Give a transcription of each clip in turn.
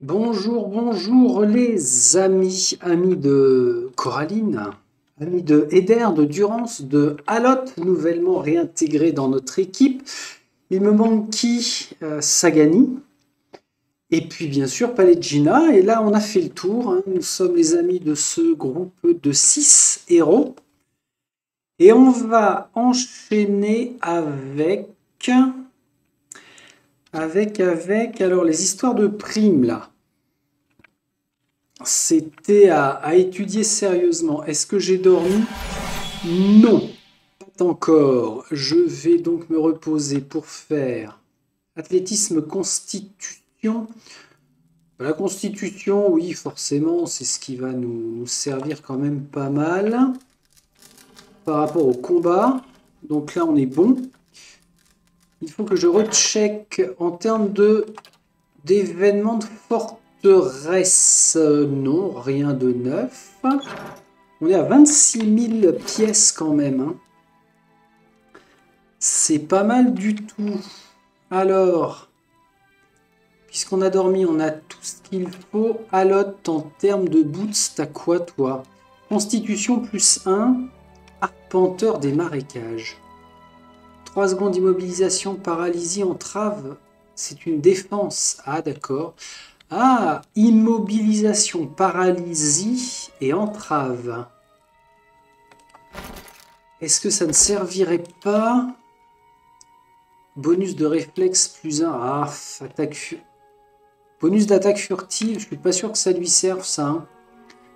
Bonjour, bonjour les amis de Coraline, amis de Eder, de Durance, de Alot, nouvellement réintégré dans notre équipe. Il me manque qui? Sagani. Et puis bien sûr Palegina. Et là on a fait le tour, hein. Nous sommes les amis de ce groupe de 6 héros. Et on va enchaîner avec alors les histoires de primes là. C'était à étudier sérieusement. Est-ce que j'ai dormi? Non, pas encore. Je vais donc me reposer pour faire athlétisme constitution. La constitution, oui, forcément, c'est ce qui va nous servir quand même pas mal par rapport au combat. Donc là, on est bon. Il faut que je recheck en termes d'événements de forteresse. Non, rien de neuf. On est à 26 000 pièces quand même, hein. C'est pas mal du tout. Alors, puisqu'on a dormi, on a tout ce qu'il faut. Alot, en termes de boots, t'as quoi toi? Constitution plus 1, arpenteur des marécages. 3 secondes d'immobilisation, paralysie, entrave. C'est une défense. Ah d'accord. Ah, immobilisation, paralysie et entrave. Est-ce que ça ne servirait pas? Bonus de réflexe plus 1. Ah, bonus d'attaque furtive. Je suis pas sûr que ça lui serve ça, hein.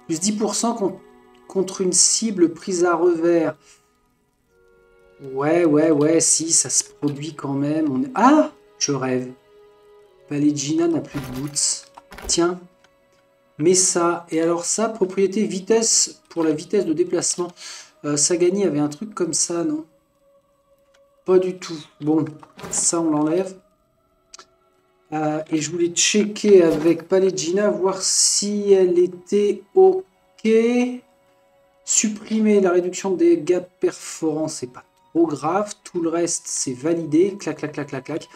Plus 10% contre une cible prise à revers. Ouais, si, ça se produit quand même. Ah, je rêve. Palegina n'a plus de boots. Tiens, mais ça. Et alors ça, propriété vitesse pour la vitesse de déplacement. Sagani avait un truc comme ça, non? Pas du tout. Bon, ça on l'enlève. Et je voulais checker avec Palegina, voir si elle était OK. Supprimer la réduction des dégâts perforants, c'est pas trop grave. Tout le reste, c'est validé. Clac, clac, clac, clac, clac.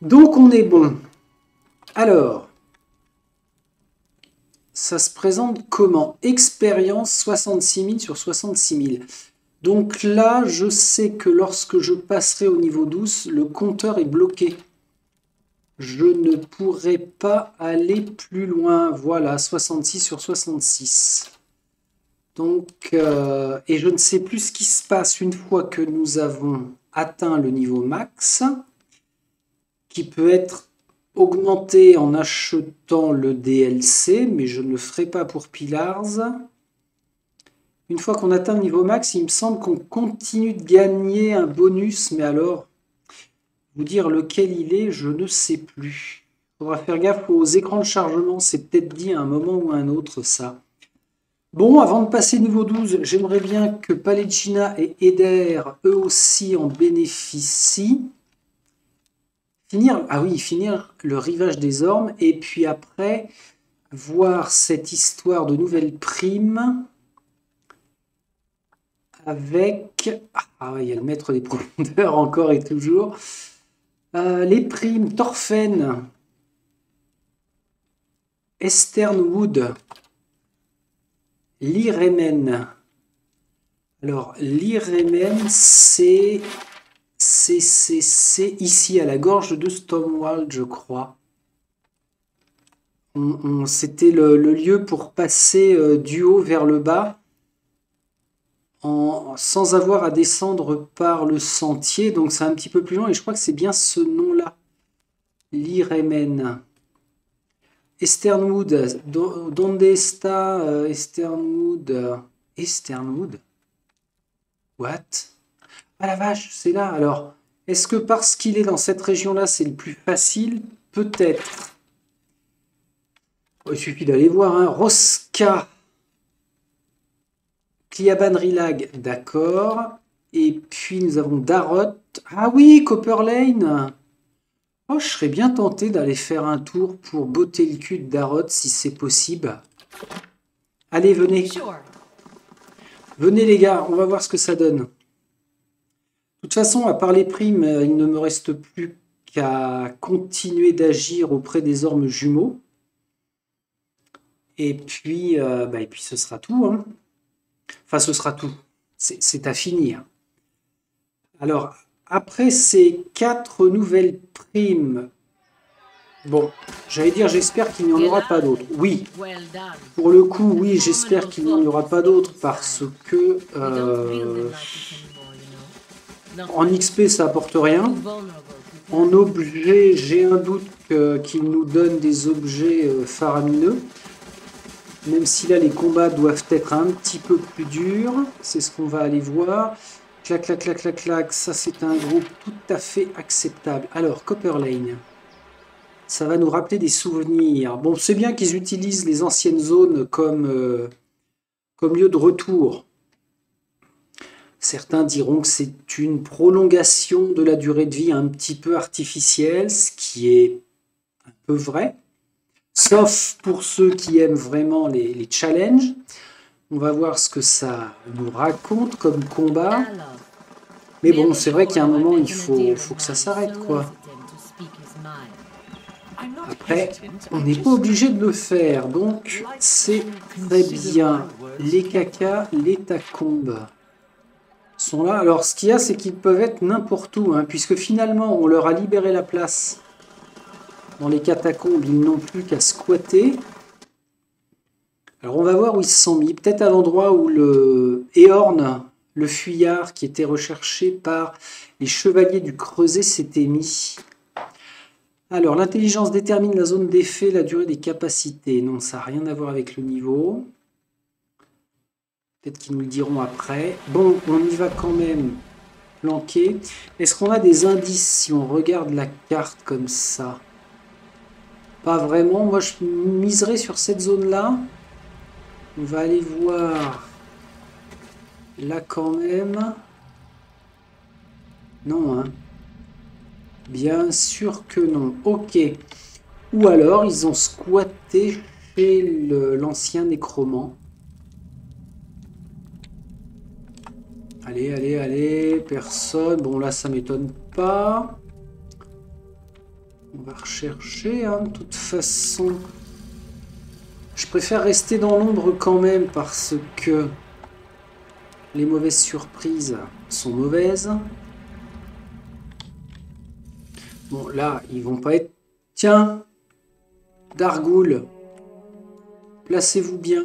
Donc on est bon. Alors, ça se présente comment? Expérience 66 000 sur 66 000. Donc là, je sais que lorsque je passerai au niveau 12, le compteur est bloqué. Je ne pourrai pas aller plus loin. Voilà, 66 sur 66. Donc, et je ne sais plus ce qui se passe une fois que nous avons atteint le niveau max, qui peut être augmenté en achetant le DLC, mais je ne le ferai pas pour Pillars. Une fois qu'on atteint le niveau max, il me semble qu'on continue de gagner un bonus, mais alors, vous dire lequel il est, je ne sais plus. Il faudra faire gaffe aux écrans de chargement, c'est peut-être dit à un moment ou à un autre ça. Bon, avant de passer niveau 12, j'aimerais bien que Palegina et Eder, eux aussi, en bénéficient. Finir le rivage des ormes, et puis après, voir cette histoire de nouvelles primes avec... Ah ouais, il y a le maître des profondeurs encore et toujours. Les primes, Thorfen, Esternwood, Liremen. Alors, Liremen, c'est ici, à la gorge de Stonewall, je crois. C'était le lieu pour passer du haut vers le bas sans avoir à descendre par le sentier. Donc, c'est un petit peu plus long et je crois que c'est bien ce nom-là. Liremen. Esternwood. Donde está Esternwood? Esternwood? What? Ah la vache, c'est là. Alors, est-ce que parce qu'il est dans cette région-là, c'est le plus facile? Peut-être. Il suffit d'aller voir, hein. Roska. Cliaban Rilag, d'accord. Et puis nous avons Darot. Ah oui, Copper Lane. Oh, je serais bien tenté d'aller faire un tour pour botter le cul de Darot si c'est possible. Allez, venez. Venez les gars, on va voir ce que ça donne. De toute façon, à part les primes, il ne me reste plus qu'à continuer d'agir auprès des ormes jumeaux. Et puis ce sera tout, hein. Enfin, ce sera tout. C'est à finir. Alors, après ces 4 nouvelles primes, bon, j'allais dire, j'espère qu'il n'y en aura pas d'autres. Oui, pour le coup, oui, j'espère qu'il n'y en aura pas d'autres parce que en XP, ça apporte rien. En objet, j'ai un doute qu'il nous donne des objets faramineux. Même si là, les combats doivent être un petit peu plus durs. C'est ce qu'on va aller voir. Clac, clac, clac, clac, clac. Ça, c'est un groupe tout à fait acceptable. Alors, Copper Lane. Ça va nous rappeler des souvenirs. Bon, c'est bien qu'ils utilisent les anciennes zones comme lieu de retour. Certains diront que c'est une prolongation de la durée de vie un petit peu artificielle, ce qui est un peu vrai. Sauf pour ceux qui aiment vraiment les challenges. On va voir ce que ça nous raconte comme combat. Mais bon, c'est vrai qu'il y a un moment, il faut que ça s'arrête, quoi. Après, on n'est pas obligé de le faire, donc c'est très bien. Les cacas, les tacombes sont là. Alors, ce qu'il y a, c'est qu'ils peuvent être n'importe où, hein, puisque finalement, on leur a libéré la place. Dans les catacombes, ils n'ont plus qu'à squatter. Alors, on va voir où ils se sont mis. Peut-être à l'endroit où le Éorn, le fuyard qui était recherché par les chevaliers du Creuset, s'était mis. Alors, l'intelligence détermine la zone d'effet, la durée des capacités. Non, ça n'a rien à voir avec le niveau. Peut-être qu'ils nous le diront après. Bon, on y va quand même planquer. Est-ce qu'on a des indices si on regarde la carte comme ça? Pas vraiment. Moi, je miserais sur cette zone-là. On va aller voir là quand même. Non, hein. Bien sûr que non. Ok. Ou alors, ils ont squatté chez l'ancien nécromant. Allez, allez, allez. Personne. Bon, là, ça m'étonne pas. On va rechercher, hein, de toute façon. Je préfère rester dans l'ombre quand même parce que les mauvaises surprises sont mauvaises. Bon, là, ils vont pas être... Tiens, Dargoul, placez-vous bien.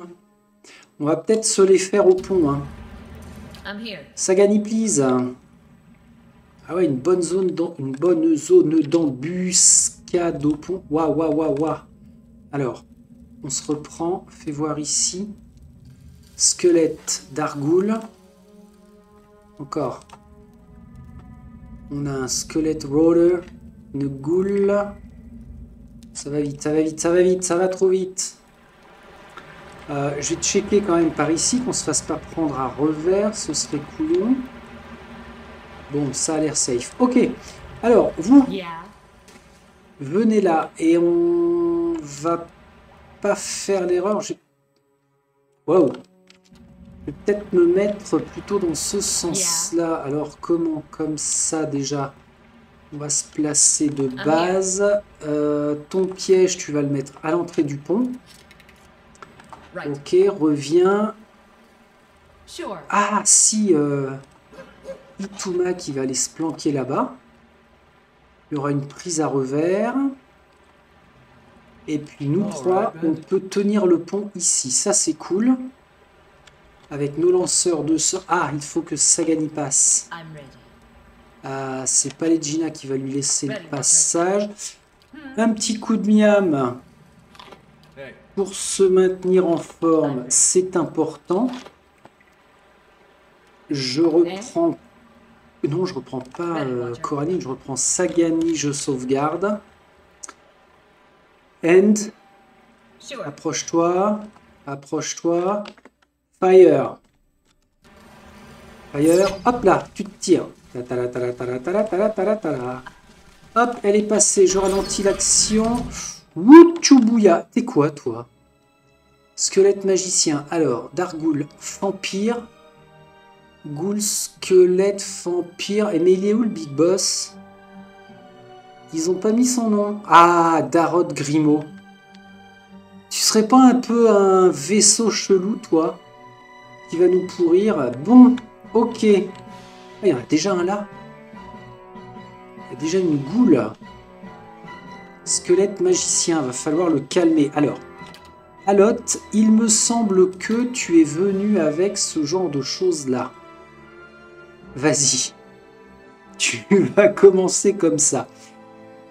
On va peut-être se les faire au pont. Hein. Sagani, please. Ah ouais, une bonne zone d'embuscade au pont. Waouh, waouh, waouh, waouh. Alors, on se reprend. Fais voir ici. Squelette d'Argoul. Encore. On a un squelette roller. Une goule. Ça va vite, ça va vite, ça va vite, ça va trop vite. Je vais checker quand même par ici, qu'on se fasse pas prendre à revers, ce serait cool. Bon, ça a l'air safe. Ok, alors, vous, venez là, et on va pas faire l'erreur. Waouh. Je vais peut-être me mettre plutôt dans ce sens-là. Alors, comment? Comme ça, déjà. On va se placer de base. Ton piège, tu vas le mettre à l'entrée du pont. Ok, reviens. Ah, si, Ituma qui va aller se planquer là-bas. Il y aura une prise à revers. Et puis nous trois, on peut tenir le pont ici. Ça, c'est cool. Avec nos lanceurs de sorts. Ah, il faut que Sagani passe. C'est Palegina qui va lui laisser le passage. Un petit coup de miam. Pour se maintenir en forme, c'est important. Je reprends... Non, je reprends pas Coraline, je reprends Sagani, je sauvegarde. End. Approche-toi. Approche-toi. Fire. Fire. Hop là, tu te tires. Hop, elle est passée. Je ralentis l'action. Wouchoubouya. T'es quoi, toi? Squelette magicien. Alors, Dargoul, vampire. Ghoul, squelette, vampire. Et mais il est où le big boss? Ils ont pas mis son nom. Ah, Darod Grimaud. Tu serais serait pas un peu un vaisseau chelou, toi, qui va nous pourrir? Bon, ok. Ah, il y en a déjà un là. Il y a déjà une goule. Squelette magicien, va falloir le calmer. Alors, Alot, il me semble que tu es venu avec ce genre de choses-là. Vas-y. Tu vas commencer comme ça.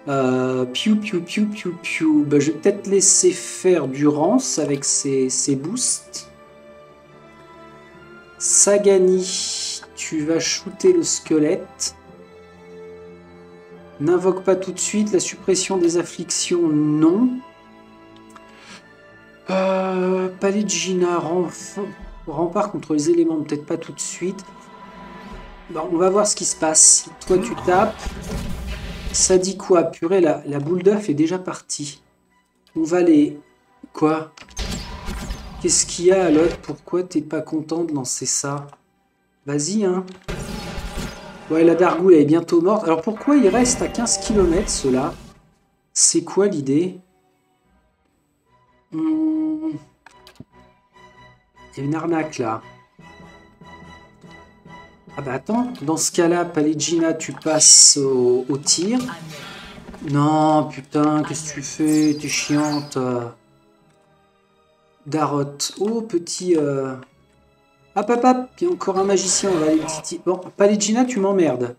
Piou, piou, piou, piou, piou. Bah, je vais peut-être laisser faire Durance avec ses boosts. Sagani, tu vas shooter le squelette. N'invoque pas tout de suite. La suppression des afflictions, non. Paligina, rempart contre les éléments, peut-être pas tout de suite. Bon, on va voir ce qui se passe. Toi, tu tapes. Ça dit quoi? Purée, la boule d'œuf est déjà partie. On va les... Quoi? Qu'est-ce qu'il y a à l'autre? Pourquoi t'es pas content de lancer ça? Vas-y, hein. Ouais, la Dargoule, elle est bientôt morte. Alors, pourquoi il reste à 15 km, ceux-là? C'est quoi l'idée? Il y a une arnaque, là. Ah bah attends, dans ce cas-là, Paligina, tu passes au tir. Non, putain, qu'est-ce que tu fais? T'es chiante. Darot. Oh, petit... Hop, hop, hop, il y a encore un magicien, on va aller titiller. Bon, Paligina, tu m'emmerdes.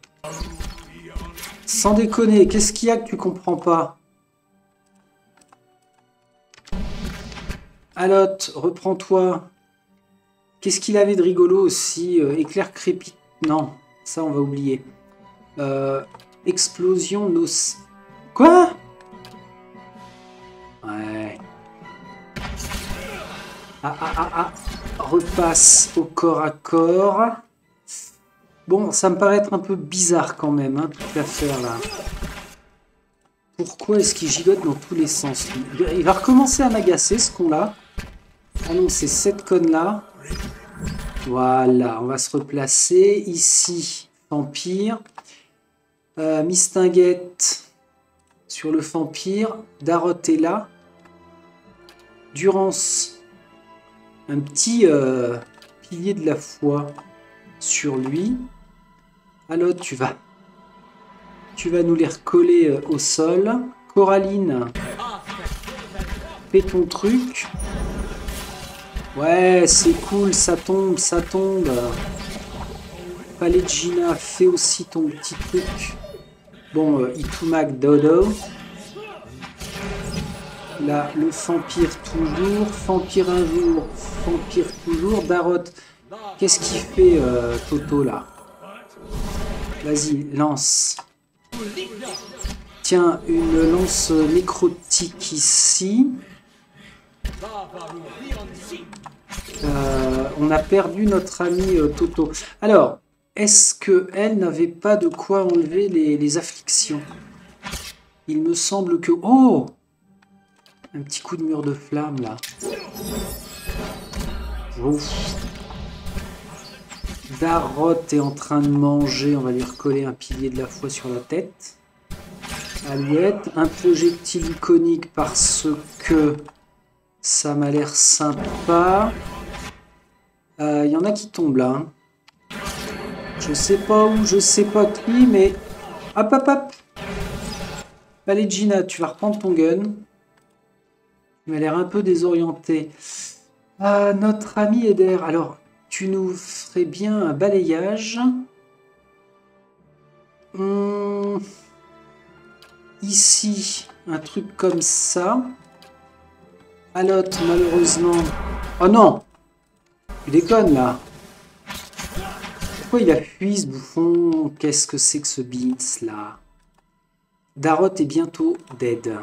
Sans déconner, qu'est-ce qu'il y a que tu comprends pas? Alot, reprends-toi. Qu'est-ce qu'il avait de rigolo aussi? Éclair crépite. Non, ça on va oublier. Explosion nos... Quoi? Ouais. Ah. Repasse au corps à corps. Bon, ça me paraît être un peu bizarre quand même, hein, toute l'affaire là. Pourquoi est-ce qu'il gigote dans tous les sens? Il va recommencer à m'agacer ce con-là. Ah non, c'est cette conne-là. Voilà, on va se replacer. Ici, Vampire. Mistinguette sur le Vampire. Darot est là. Durance, un petit pilier de la foi sur lui. Alors, tu vas nous les recoller au sol. Coraline, fais ton truc. Ouais, c'est cool, ça tombe, ça tombe. Paligina, fais aussi ton petit truc. Bon, Itumak Dodo. Là, le Vampire toujours. Vampire un jour, Vampire toujours. Darot, qu'est-ce qu'il fait, Toto, là? Vas-y, lance. Tiens, une lance nécrotique ici. On a perdu notre ami Toto. Alors, est-ce qu'elle n'avait pas de quoi enlever les afflictions? Il me semble que... Oh! Un petit coup de mur de flamme, là. Ouf. Darot est en train de manger. On va lui recoller un pilier de la foi sur la tête. Alouette. Un projectile iconique parce que ça m'a l'air sympa. Il y en a qui tombent là. Hein. Je sais pas où, je sais pas qui, mais... Hop, hop, hop. Allez, Gina, tu vas reprendre ton gun. Il m'a l'air un peu désorienté. Ah, notre ami Eder. Alors, tu nous ferais bien un balayage. Ici, un truc comme ça. Alot, malheureusement... Oh non! Tu déconnes, là. Pourquoi il a fui, ce bouffon? Qu'est-ce que c'est que ce Beats, là? Darot est bientôt dead.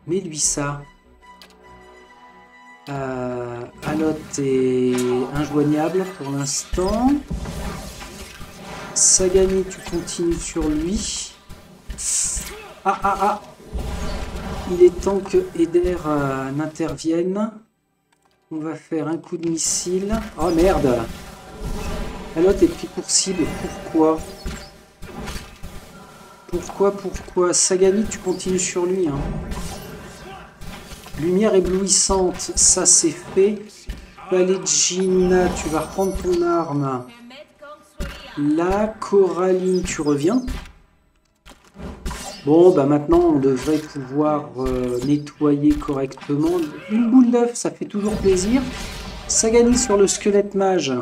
Mets-lui ça. Alot est injoignable pour l'instant. Sagani, tu continues sur lui. Ah. Il est temps que Eder n'intervienne. On va faire un coup de missile. Oh merde! Alot est pris pour cible. Pourquoi? Pourquoi? Sagani, tu continues sur lui. Hein. Lumière éblouissante, ça c'est fait. Palegina, tu vas reprendre ton arme. La Coraline, tu reviens. Bon, bah maintenant on devrait pouvoir nettoyer correctement. Une boule d'œuf, ça fait toujours plaisir. Sagani sur le squelette mage.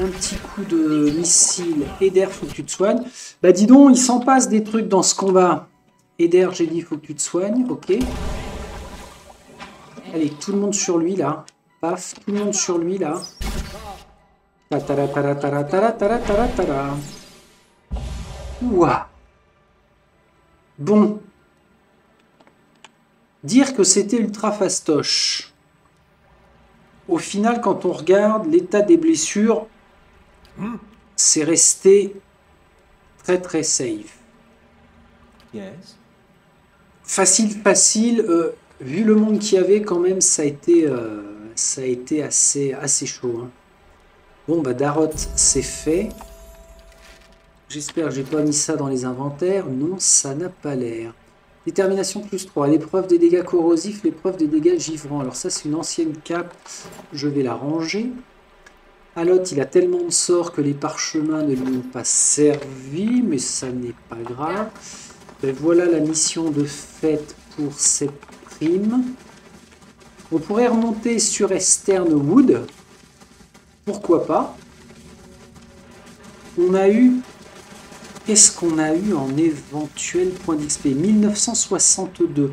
Un petit coup de missile. Eder, faut que tu te soignes. Bah dis donc, il s'en passe des trucs dans ce combat. Eder, j'ai dit, faut que tu te soignes. Ok. Allez, tout le monde sur lui là. Paf, tout le monde sur lui là. Ta-ta-ra-ta-ra-ta-ra-ta-ra-ta-ra-ta-ra-ta-ra. Ouah. Bon. Dire que c'était ultra fastoche. Au final, quand on regarde l'état des blessures, c'est resté très très safe. Facile. Vu le monde qu'il y avait, quand même, ça a été assez chaud. Hein. Bon, bah Darot, c'est fait. J'espère que j'ai pas mis ça dans les inventaires. Non, ça n'a pas l'air. Détermination plus 3. L'épreuve des dégâts corrosifs, l'épreuve des dégâts givrants. Alors ça, c'est une ancienne cape. Je vais la ranger. Alot, il a tellement de sorts que les parchemins ne lui ont pas servi, mais ça n'est pas grave. Et voilà la mission de fête pour cette prime. On pourrait remonter sur Eastern Wood. Pourquoi pas? On a eu... Qu'est-ce qu'on a eu en éventuel point d'XP? 1962.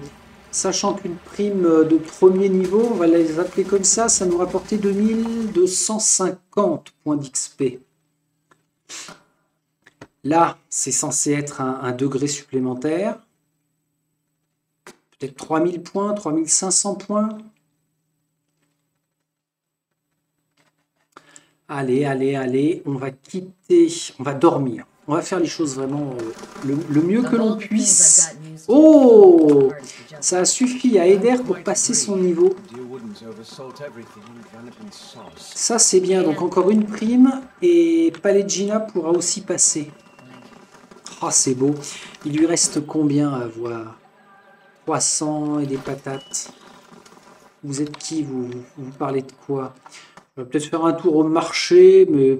Sachant qu'une prime de premier niveau, on va les appeler comme ça nous rapportait 2250 points d'XP. Là, c'est censé être un degré supplémentaire. Peut-être 3000 points, 3500 points. Allez, on va quitter, on va dormir. On va faire les choses vraiment le mieux que l'on puisse. Oh! Ça a suffi à Eder pour passer son niveau. Ça, c'est bien. Donc, encore une prime. Et Palegina pourra aussi passer. Ah, c'est beau. Il lui reste combien à avoir? 300 et des patates. Vous êtes qui, vous parlez de quoi? Je vais peut-être faire un tour au marché, mais...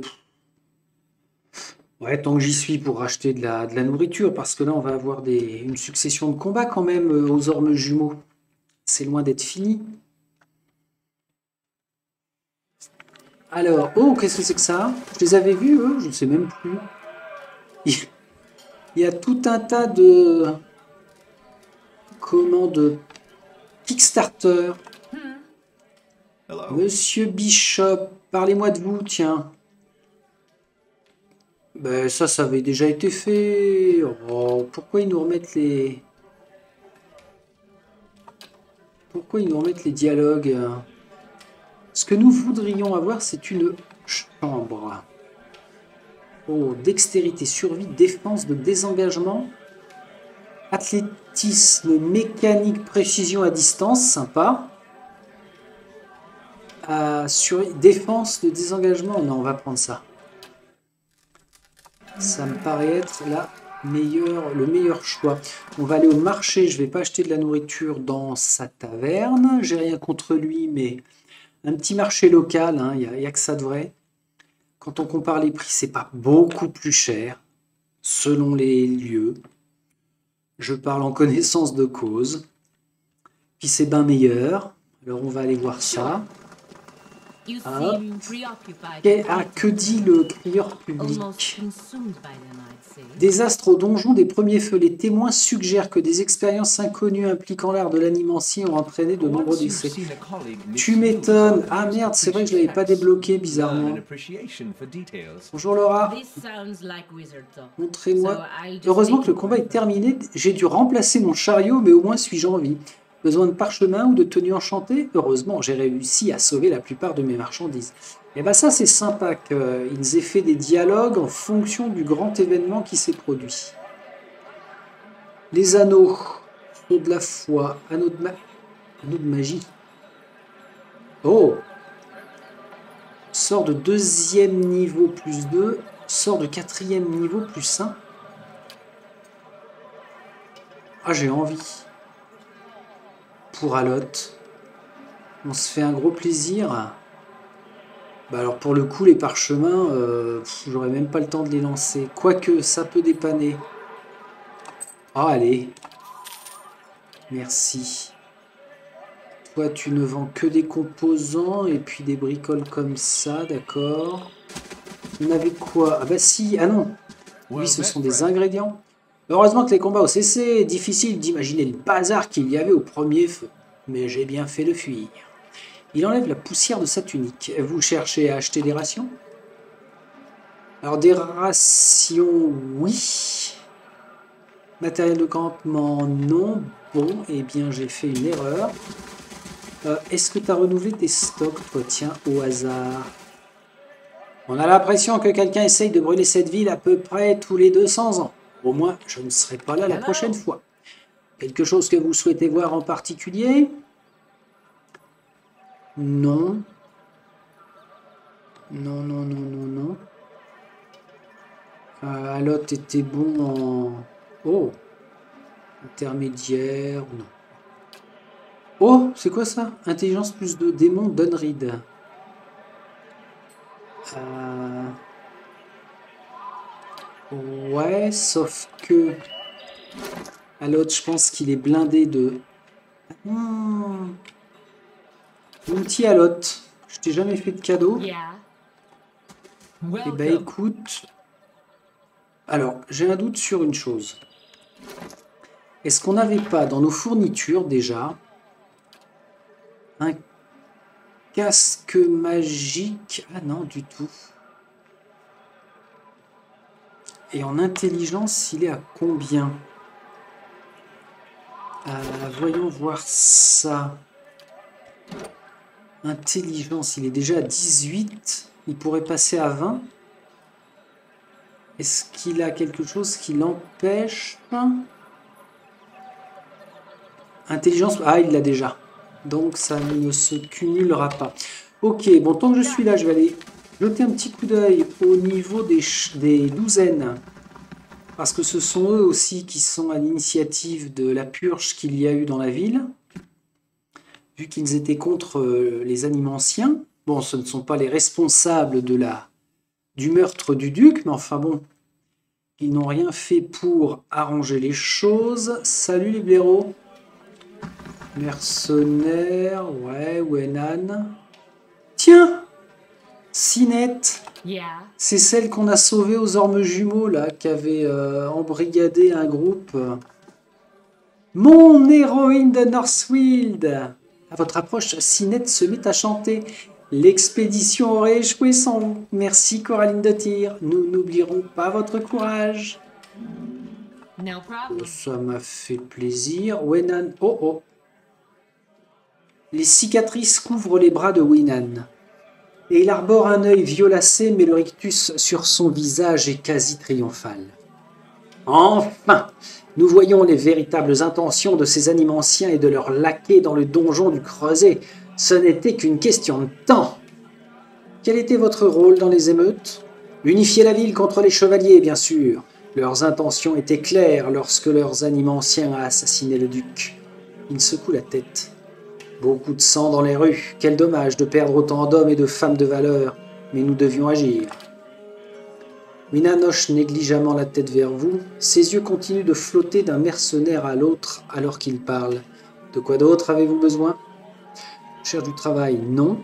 Ouais, tant que j'y suis pour acheter de la nourriture, parce que là, on va avoir une succession de combats quand même aux ormes jumeaux. C'est loin d'être fini. Alors, oh, qu'est-ce que c'est que ça? Je les avais vus, eux? Je ne sais même plus. Il y a tout un tas de... Comment de... Kickstarter. Monsieur Bishop, parlez-moi de vous, tiens. Ben, ça avait déjà été fait. Oh, pourquoi ils nous remettent les... Pourquoi ils nous remettent les dialogues? Ce que nous voudrions avoir, c'est une chambre. Oh, dextérité, survie, défense, de désengagement. Athlétisme, mécanique, précision à distance, sympa. Défense, de désengagement, non, on va prendre ça. Ça me paraît être le meilleur choix. On va aller au marché. Je ne vais pas acheter de la nourriture dans sa taverne. J'ai rien contre lui, mais un petit marché local, hein, il n'y a que ça de vrai. Quand on compare les prix, c'est pas beaucoup plus cher selon les lieux. Je parle en connaissance de cause. Puis c'est bien meilleur. Alors on va aller voir ça. Ah, que dit le crieur public? Désastre au donjon des premiers feux. Les témoins suggèrent que des expériences inconnues impliquant l'art de l'animancier ont entraîné de nombreux décès. Tu m'étonnes. Ah merde, c'est vrai que je ne l'avais pas débloqué, bizarrement. Bonjour Laura. Montrez-moi. Heureusement que le combat est terminé. J'ai dû remplacer mon chariot, mais au moins suis-je en vie. Besoin de parchemin ou de tenue enchantée? Heureusement, j'ai réussi à sauver la plupart de mes marchandises. Et bien ça, c'est sympa qu'ils aient fait des dialogues en fonction du grand événement qui s'est produit. Les anneaux, anneaux de la foi, anneaux de magie. Oh! Sort de 2e niveau plus 2, sort de 4e niveau plus 1. Ah, j'ai envie. pour Alot. On se fait un gros plaisir. Bah alors pour le coup, les parchemins, j'aurais même pas le temps de les lancer. Quoique, ça peut dépanner. Ah, allez. Merci. Toi, tu ne vends que des composants et puis des bricoles comme ça, d'accord. On avait quoi? Ah bah si, ah non. Oui, ce sont des ingrédients. Heureusement que les combats ont cessé. Difficile d'imaginer le bazar qu'il y avait au premier feu. Mais j'ai bien fait de fuir. Il enlève la poussière de sa tunique. Vous cherchez à acheter des rations? Alors des rations, oui. Matériel de campement, non. Bon, eh bien j'ai fait une erreur. Est-ce que tu as renouvelé tes stocks, toi? Tiens, au hasard. On a l'impression que quelqu'un essaye de brûler cette ville à peu près tous les 200 ans. Au moins, je ne serai pas là la prochaine fois. Quelque chose que vous souhaitez voir en particulier? Non. Non, non, non, non, non. Alot était bon en... Oh! Intermédiaire, non. Oh! C'est quoi ça? Intelligence plus de démon Dunread. Ouais, sauf que... Alot, je pense qu'il est blindé de... Mon petit Alot, je t'ai jamais fait de cadeau. Eh ben écoute... Alors, j'ai un doute sur une chose. Est-ce qu'on n'avait pas dans nos fournitures déjà un casque magique? Ah non, du tout. Et en intelligence, il est à combien? Voyons voir ça. Intelligence, il est déjà à 18. Il pourrait passer à 20. Est-ce qu'il a quelque chose qui l'empêche? Intelligence, ah, il l'a déjà. Donc ça ne se cumulera pas. Ok, bon, tant que je suis là, je vais aller jeter un petit coup d'œil au niveau des douzaines. Parce que ce sont eux aussi qui sont à l'initiative de la purge qu'il y a eu dans la ville. Vu qu'ils étaient contre les animanciens. Bon, ce ne sont pas les responsables du meurtre du duc, mais enfin bon, ils n'ont rien fait pour arranger les choses. Salut les blaireaux. Mercenaires, ouais, Wenan. Tiens, Sinette. C'est celle qu'on a sauvée aux ormes jumeaux, là, qui avait embrigadé un groupe. Mon héroïne de Northwild. À votre approche, Sinette se met à chanter. L'expédition aurait échoué sans vous. Merci Coraline de Tyr. Nous n'oublierons pas votre courage. Ça m'a fait plaisir. Wenan. Oh oh. Les cicatrices couvrent les bras de Wenan. Et il arbore un œil violacé, mais le rictus sur son visage est quasi triomphal. Enfin, nous voyons les véritables intentions de ces animanciens et de leurs laquais dans le donjon du Creuset. Ce n'était qu'une question de temps. Quel était votre rôle dans les émeutes? Unifier la ville contre les chevaliers, bien sûr. Leurs intentions étaient claires lorsque leurs animanciens a assassiné le duc. Il secoue la tête. Beaucoup de sang dans les rues. Quel dommage de perdre autant d'hommes et de femmes de valeur. Mais nous devions agir. Wenan hoche négligemment la tête vers vous. Ses yeux continuent de flotter d'un mercenaire à l'autre alors qu'il parle. De quoi d'autre avez-vous besoin? Je cherche du travail, non.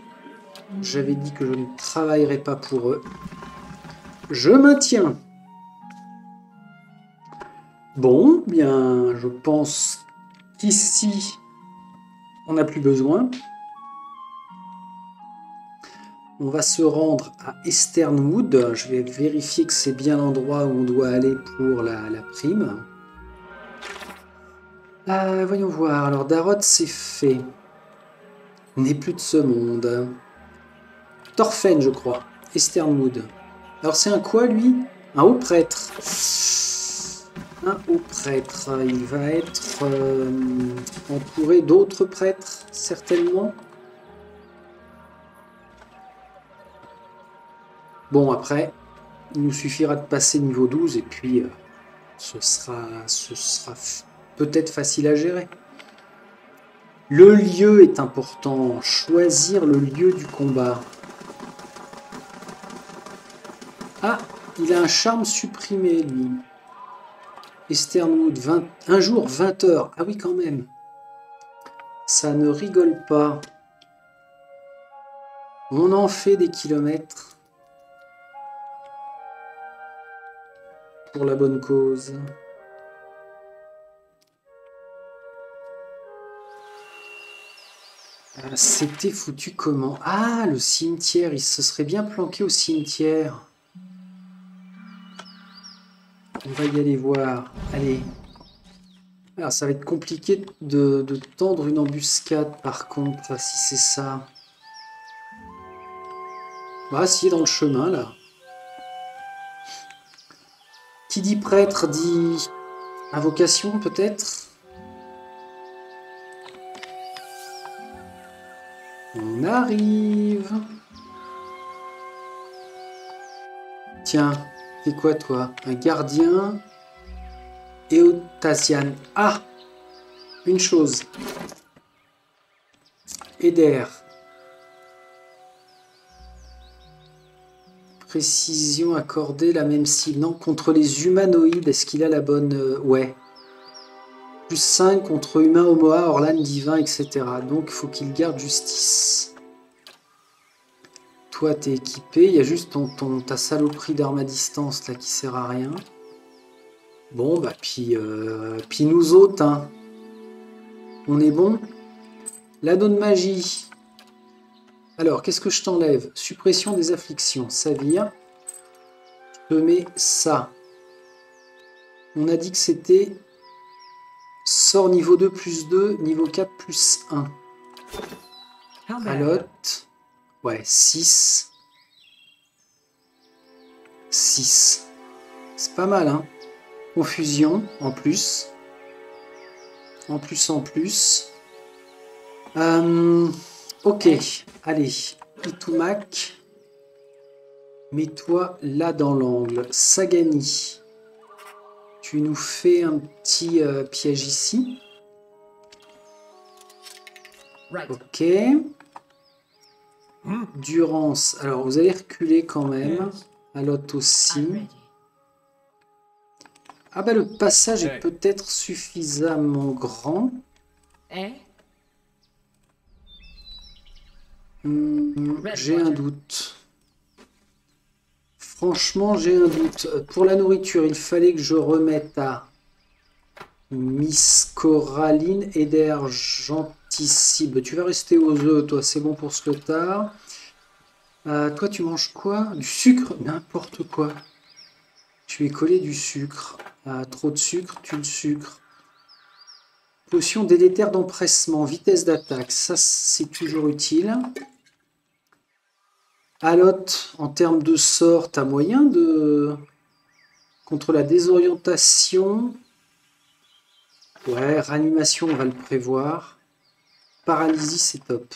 J'avais dit que je ne travaillerais pas pour eux. Je maintiens. Bon, bien, je pense qu'ici, on n'a plus besoin. On va se rendre à Easternwood. Je vais vérifier que c'est bien l'endroit où on doit aller pour la prime. Voyons voir. Alors, Darod, c'est fait. N'est plus de ce monde. Thorfen, je crois. Easternwood. Alors, c'est un quoi, lui? Un haut prêtre. Un haut prêtre. Il va être entouré d'autres prêtres, certainement. Bon, après, il nous suffira de passer niveau 12 et puis ce sera peut-être facile à gérer. Le lieu est important. Choisir le lieu du combat. Ah, il a un charme supprimé, lui. Easternwood, un jour, 20 heures. Ah oui, quand même. Ça ne rigole pas. On en fait des kilomètres. Pour la bonne cause. C'était foutu comment? Ah, le cimetière, il se serait bien planqué au cimetière. On va y aller voir. Allez. Alors, ça va être compliqué de tendre une embuscade, par contre, si c'est ça. Bah, si, dans le chemin, là. Qui dit prêtre dit invocation, peut-être? On arrive. Tiens, c'est quoi, toi? Un gardien. Eotasian. Ah! Une chose. Eder. Précision accordée, la même cible. Non, contre les humanoïdes, est-ce qu'il a la bonne... ouais. Plus 5 contre humain, homoa, orlan, divin, etc. Donc, il faut qu'il garde justice. Toi, t'es équipé. Il y a juste ta saloperie d'arme à distance, là, qui sert à rien. Bon, bah, puis nous autres, hein. On est bon? L'anneau de magie. Alors, qu'est-ce que je t'enlève? Suppression des afflictions. Ça vire. Je te mets ça. On a dit que c'était sort niveau 2 plus 2, niveau 4 plus 1. Alotte. Ouais, 6. 6. C'est pas mal, hein? Confusion, en plus. En plus. Ok, allez. Itumak. Mets-toi là dans l'angle. Sagani. Tu nous fais un petit piège ici. Ok. Durance. Alors, vous allez reculer quand même. Alotte aussi. Ah bah le passage est peut-être suffisamment grand. J'ai un doute. Franchement, j'ai un doute. Pour la nourriture, il fallait que je remette à Miss Coraline et d'air gentissime. Tu vas rester aux œufs, toi, c'est bon pour ce que t'as. Toi, tu manges quoi? Du sucre? N'importe quoi. Tu es collé du sucre. Trop de sucre, tu le sucres. Potion délétère d'empressement, vitesse d'attaque, ça c'est toujours utile. Alotte, en termes de sort, t'as moyen de... Contre la désorientation. Ouais, réanimation, on va le prévoir. Paralysie, c'est top.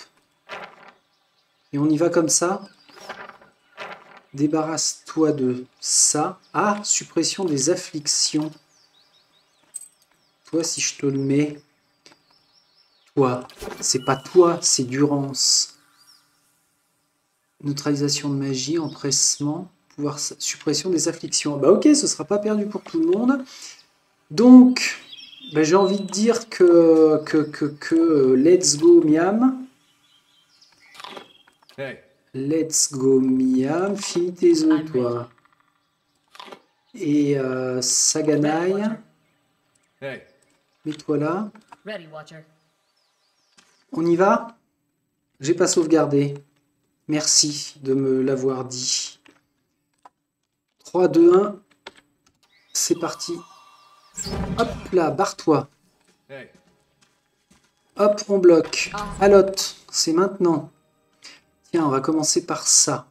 Et on y va comme ça. Débarrasse-toi de ça. Ah, suppression des afflictions. Toi, si je te le mets... Toi, c'est pas toi, c'est Durance. Neutralisation de magie, empressement, pouvoir suppression des afflictions. Bah ok, ce sera pas perdu pour tout le monde. Donc, bah, j'ai envie de dire que let's go Miam. Hey. Let's go Miam. Finis tes œufs, toi. Et Saganai. Hey. Mets-toi là. Ready, Watcher. On y va? J'ai pas sauvegardé. Merci de me l'avoir dit. 3, 2, 1. C'est parti. Hop là, barre-toi. Hey. Hop, on bloque. Alotte, c'est maintenant. Tiens, on va commencer par ça.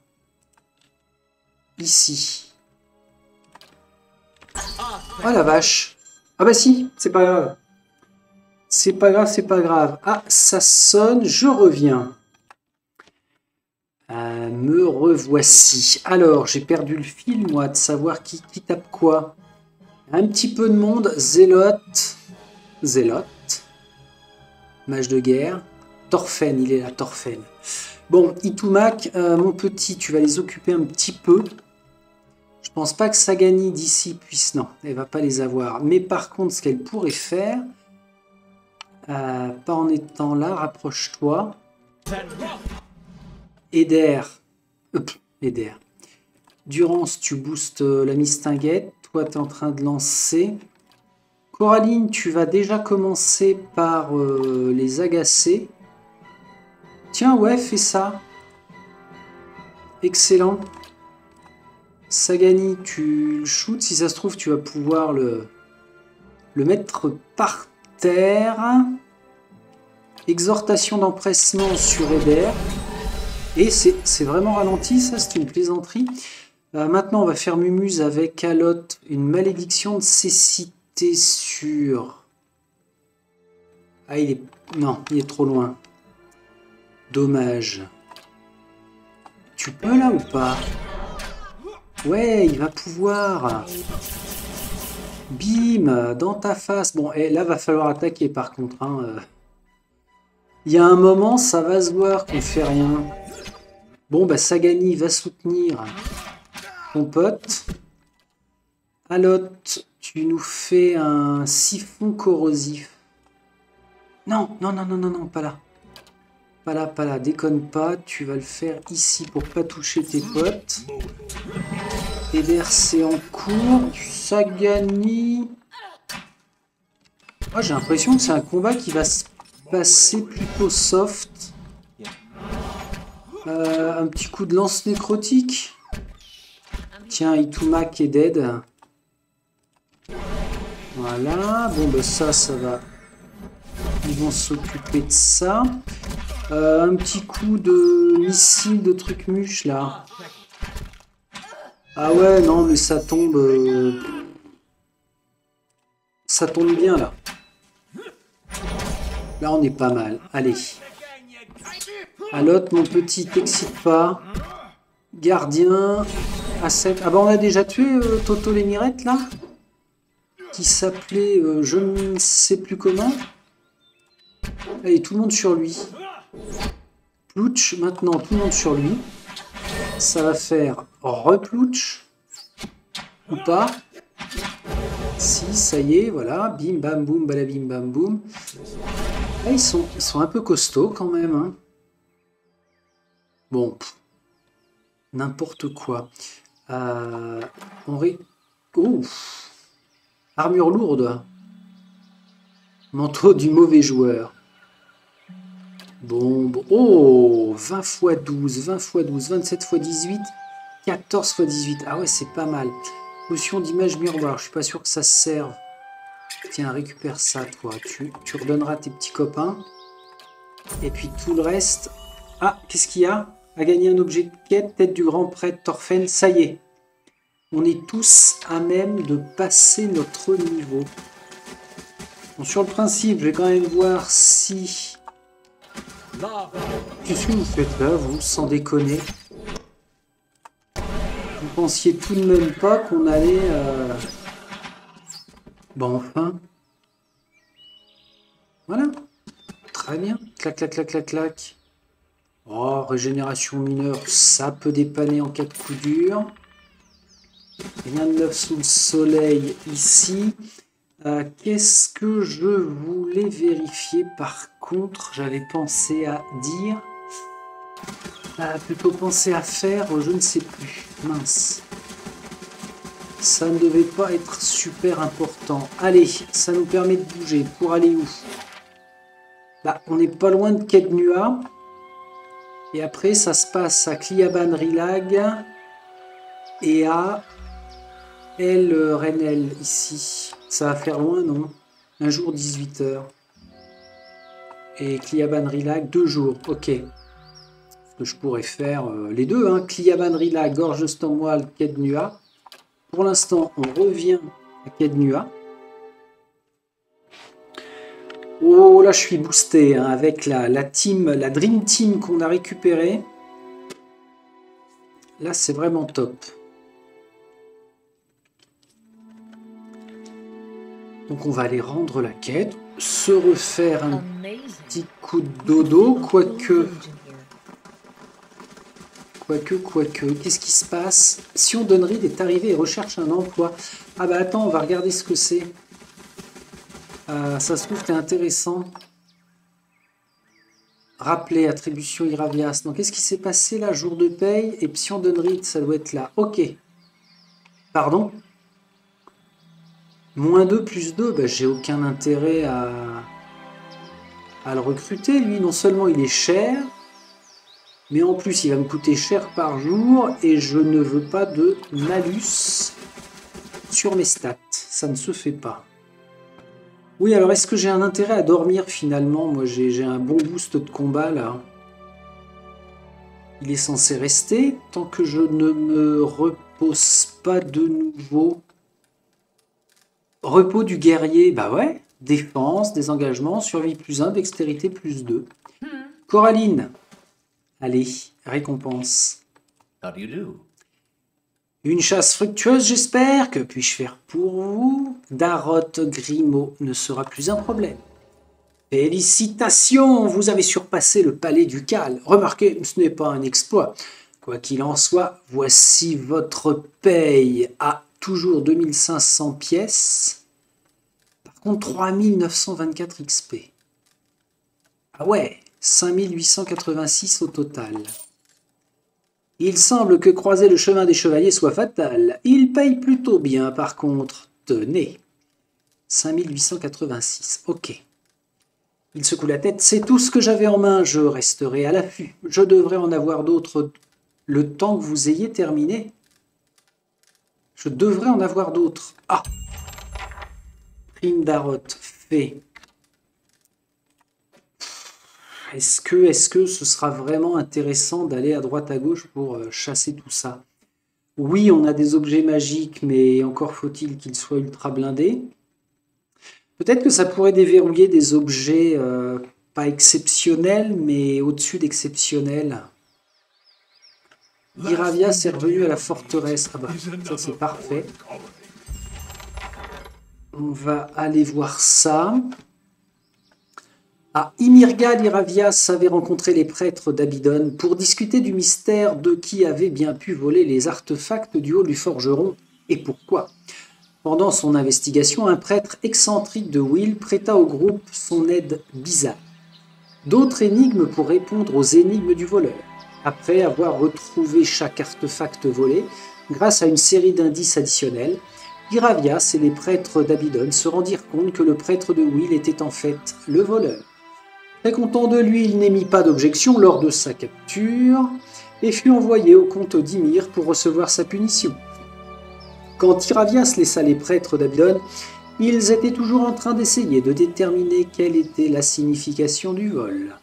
Ici. Oh la vache. Ah bah si, c'est pas grave. C'est pas grave, c'est pas grave. Ah, ça sonne, je reviens. Me revoici. Alors, j'ai perdu le fil, moi, de savoir qui tape quoi. Un petit peu de monde. Zélote. Zélote. Mage de guerre. Thorfinn, il est là, Thorfinn. Bon, Itumak, mon petit, tu vas les occuper un petit peu. Je pense pas que Sagani d'ici puisse... Non, elle va pas les avoir. Mais par contre, ce qu'elle pourrait faire... pas en étant là, rapproche-toi. Eder. Eder. Durance, tu boostes la mistinguette. Toi, tu es en train de lancer. Coraline, tu vas déjà commencer par les agacer. Tiens, ouais, fais ça. Excellent. Sagani, tu le shoots. Si ça se trouve, tu vas pouvoir le mettre par terre. Exhortation d'empressement sur Eder. Et c'est vraiment ralenti, ça, c'est une plaisanterie. Maintenant, on va faire Mumuse avec Alotte. Une malédiction de cécité sur... Ah, il est... Non, il est trop loin. Dommage. Tu peux là ou pas? Ouais, il va pouvoir. Bim, dans ta face. Bon, et là, va falloir attaquer par contre. Hein. Il y a un moment, ça va se voir qu'on fait rien. Bon, bah Sagani va soutenir ton pote. Alotte, tu nous fais un siphon corrosif. Non, non, non, non, non, non, pas là. Pas là, déconne pas. Tu vas le faire ici pour pas toucher tes potes. Eder, c'est en cours. Sagani. Oh, j'ai l'impression que c'est un combat qui va se passer plutôt soft. Un petit coup de lance nécrotique. Tiens, Itumak est dead. Voilà. Bon, ben ça va. Ils vont s'occuper de ça. Un petit coup de missile de truc muche là. Ah ouais, non, mais ça tombe. Ça tombe bien là. Là, on est pas mal. Allez. Alotte, mon petit, t'excite pas. Gardien. A7. Ah bah, on a déjà tué Toto l'émirette là. Qui s'appelait je ne sais plus comment. Allez, tout le monde sur lui. Plouch, maintenant, tout le monde sur lui. Ça va faire replouch. Ou pas. Si, ça y est, voilà. Bim, bam, boum, balabim, bam, boum. Là, ils sont un peu costauds quand même. Hein. Bon. N'importe quoi. Ouf. Armure lourde. Manteau du mauvais joueur. Bon. Oh, 20 x 12, 20 x 12, 27 x 18, 14 x 18. Ah ouais, c'est pas mal. Potion d'image miroir. Je suis pas sûr que ça se serve. Tiens, récupère ça, toi. Tu redonneras tes petits copains. Et puis tout le reste... Ah, qu'est-ce qu'il y a? A gagné un objet de quête, tête du grand prêtre Thorfinn. Ça y est. On est tous à même de passer notre niveau. Bon, sur le principe, je vais quand même voir si... Qu'est-ce que vous faites là, vous, sans déconner? Vous pensiez tout de même pas qu'on allait... Bon, enfin... Voilà. Très bien. Clac, clac, clac, clac, clac. Oh, régénération mineure, ça peut dépanner en cas de coup dur. Rien de neuf sous le soleil ici. Qu'est-ce que je voulais vérifier par contre? J'avais pensé à dire... plutôt pensé à faire, je ne sais plus. Mince. Ça ne devait pas être super important. Allez, ça nous permet de bouger. Pour aller où? Bah, on n'est pas loin de Kednua. Et après, ça se passe à Cliaban Rilag et à El Renel, ici. Ça va faire loin, non? Un jour, 18 h. Et Cliaban Rilag, 2 jours. Ok. Ce que je pourrais faire les deux, hein. Cliaban Rilag, Gorge de Stormwall, Kednua. Pour l'instant, on revient à Kednua. Oh, là, je suis boosté hein, avec la team, la Dream Team qu'on a récupérée. Là, c'est vraiment top. Donc on va aller rendre la quête, se refaire un petit coup de dodo, quoique... Qu'est-ce qui se passe? Sion Donnerid est arrivé et recherche un emploi. Ah bah attends, on va regarder ce que c'est. Ça se trouve, c'est intéressant. Rappeler, attribution Iravias. Donc qu'est-ce qui s'est passé là? Jour de paye et Sion Donnerid, ça doit être là. Ok. Pardon? -2, +2, bah, j'ai aucun intérêt à le recruter. Lui, non seulement il est cher, mais en plus il va me coûter cher par jour et je ne veux pas de malus sur mes stats. Ça ne se fait pas. Oui, alors est-ce que j'ai un intérêt à dormir finalement? Moi j'ai un bon boost de combat là. Il est censé rester tant que je ne me repose pas de nouveau. Repos du guerrier, bah ouais. Défense, désengagement, survie +1, dextérité +2. Coraline. Allez, récompense. How do you do? Une chasse fructueuse, j'espère. Que puis-je faire pour vous? Darot Grimaud ne sera plus un problème. Félicitations, vous avez surpassé le palais ducal. Remarquez, ce n'est pas un exploit. Quoi qu'il en soit, voici votre paye à toujours 2500 pièces. Par contre, 3924 XP. Ah ouais, 5886 au total. Il semble que croiser le chemin des chevaliers soit fatal. Il paye plutôt bien, par contre. Tenez. 5886, ok. Il secoue la tête. C'est tout ce que j'avais en main. Je resterai à l'affût. Je devrais en avoir d'autres le temps que vous ayez terminé. Je devrais en avoir d'autres. Ah! Prime Darot, fait. Est-ce que ce sera vraiment intéressant d'aller à droite à gauche pour chasser tout ça? Oui, on a des objets magiques, mais encore faut-il qu'ils soient ultra blindés. Peut-être que ça pourrait déverrouiller des objets pas exceptionnels, mais au-dessus d'exceptionnels. Iravias est revenu à la forteresse. Ah bah, ça c'est parfait. On va aller voir ça. À Imirgad, Iravias avait rencontré les prêtres d'Abydos pour discuter du mystère de qui avait bien pu voler les artefacts du haut du forgeron et pourquoi. Pendant son investigation, un prêtre excentrique de Will prêta au groupe son aide bizarre. D'autres énigmes pour répondre aux énigmes du voleur. Après avoir retrouvé chaque artefact volé, grâce à une série d'indices additionnels, Iravias et les prêtres d'Abydos se rendirent compte que le prêtre de Will était en fait le voleur. Très content de lui, il n'émit pas d'objection lors de sa capture et fut envoyé au comte d'Ymir pour recevoir sa punition. Quand Iravias laissa les prêtres d'Abydos, ils étaient toujours en train d'essayer de déterminer quelle était la signification du vol.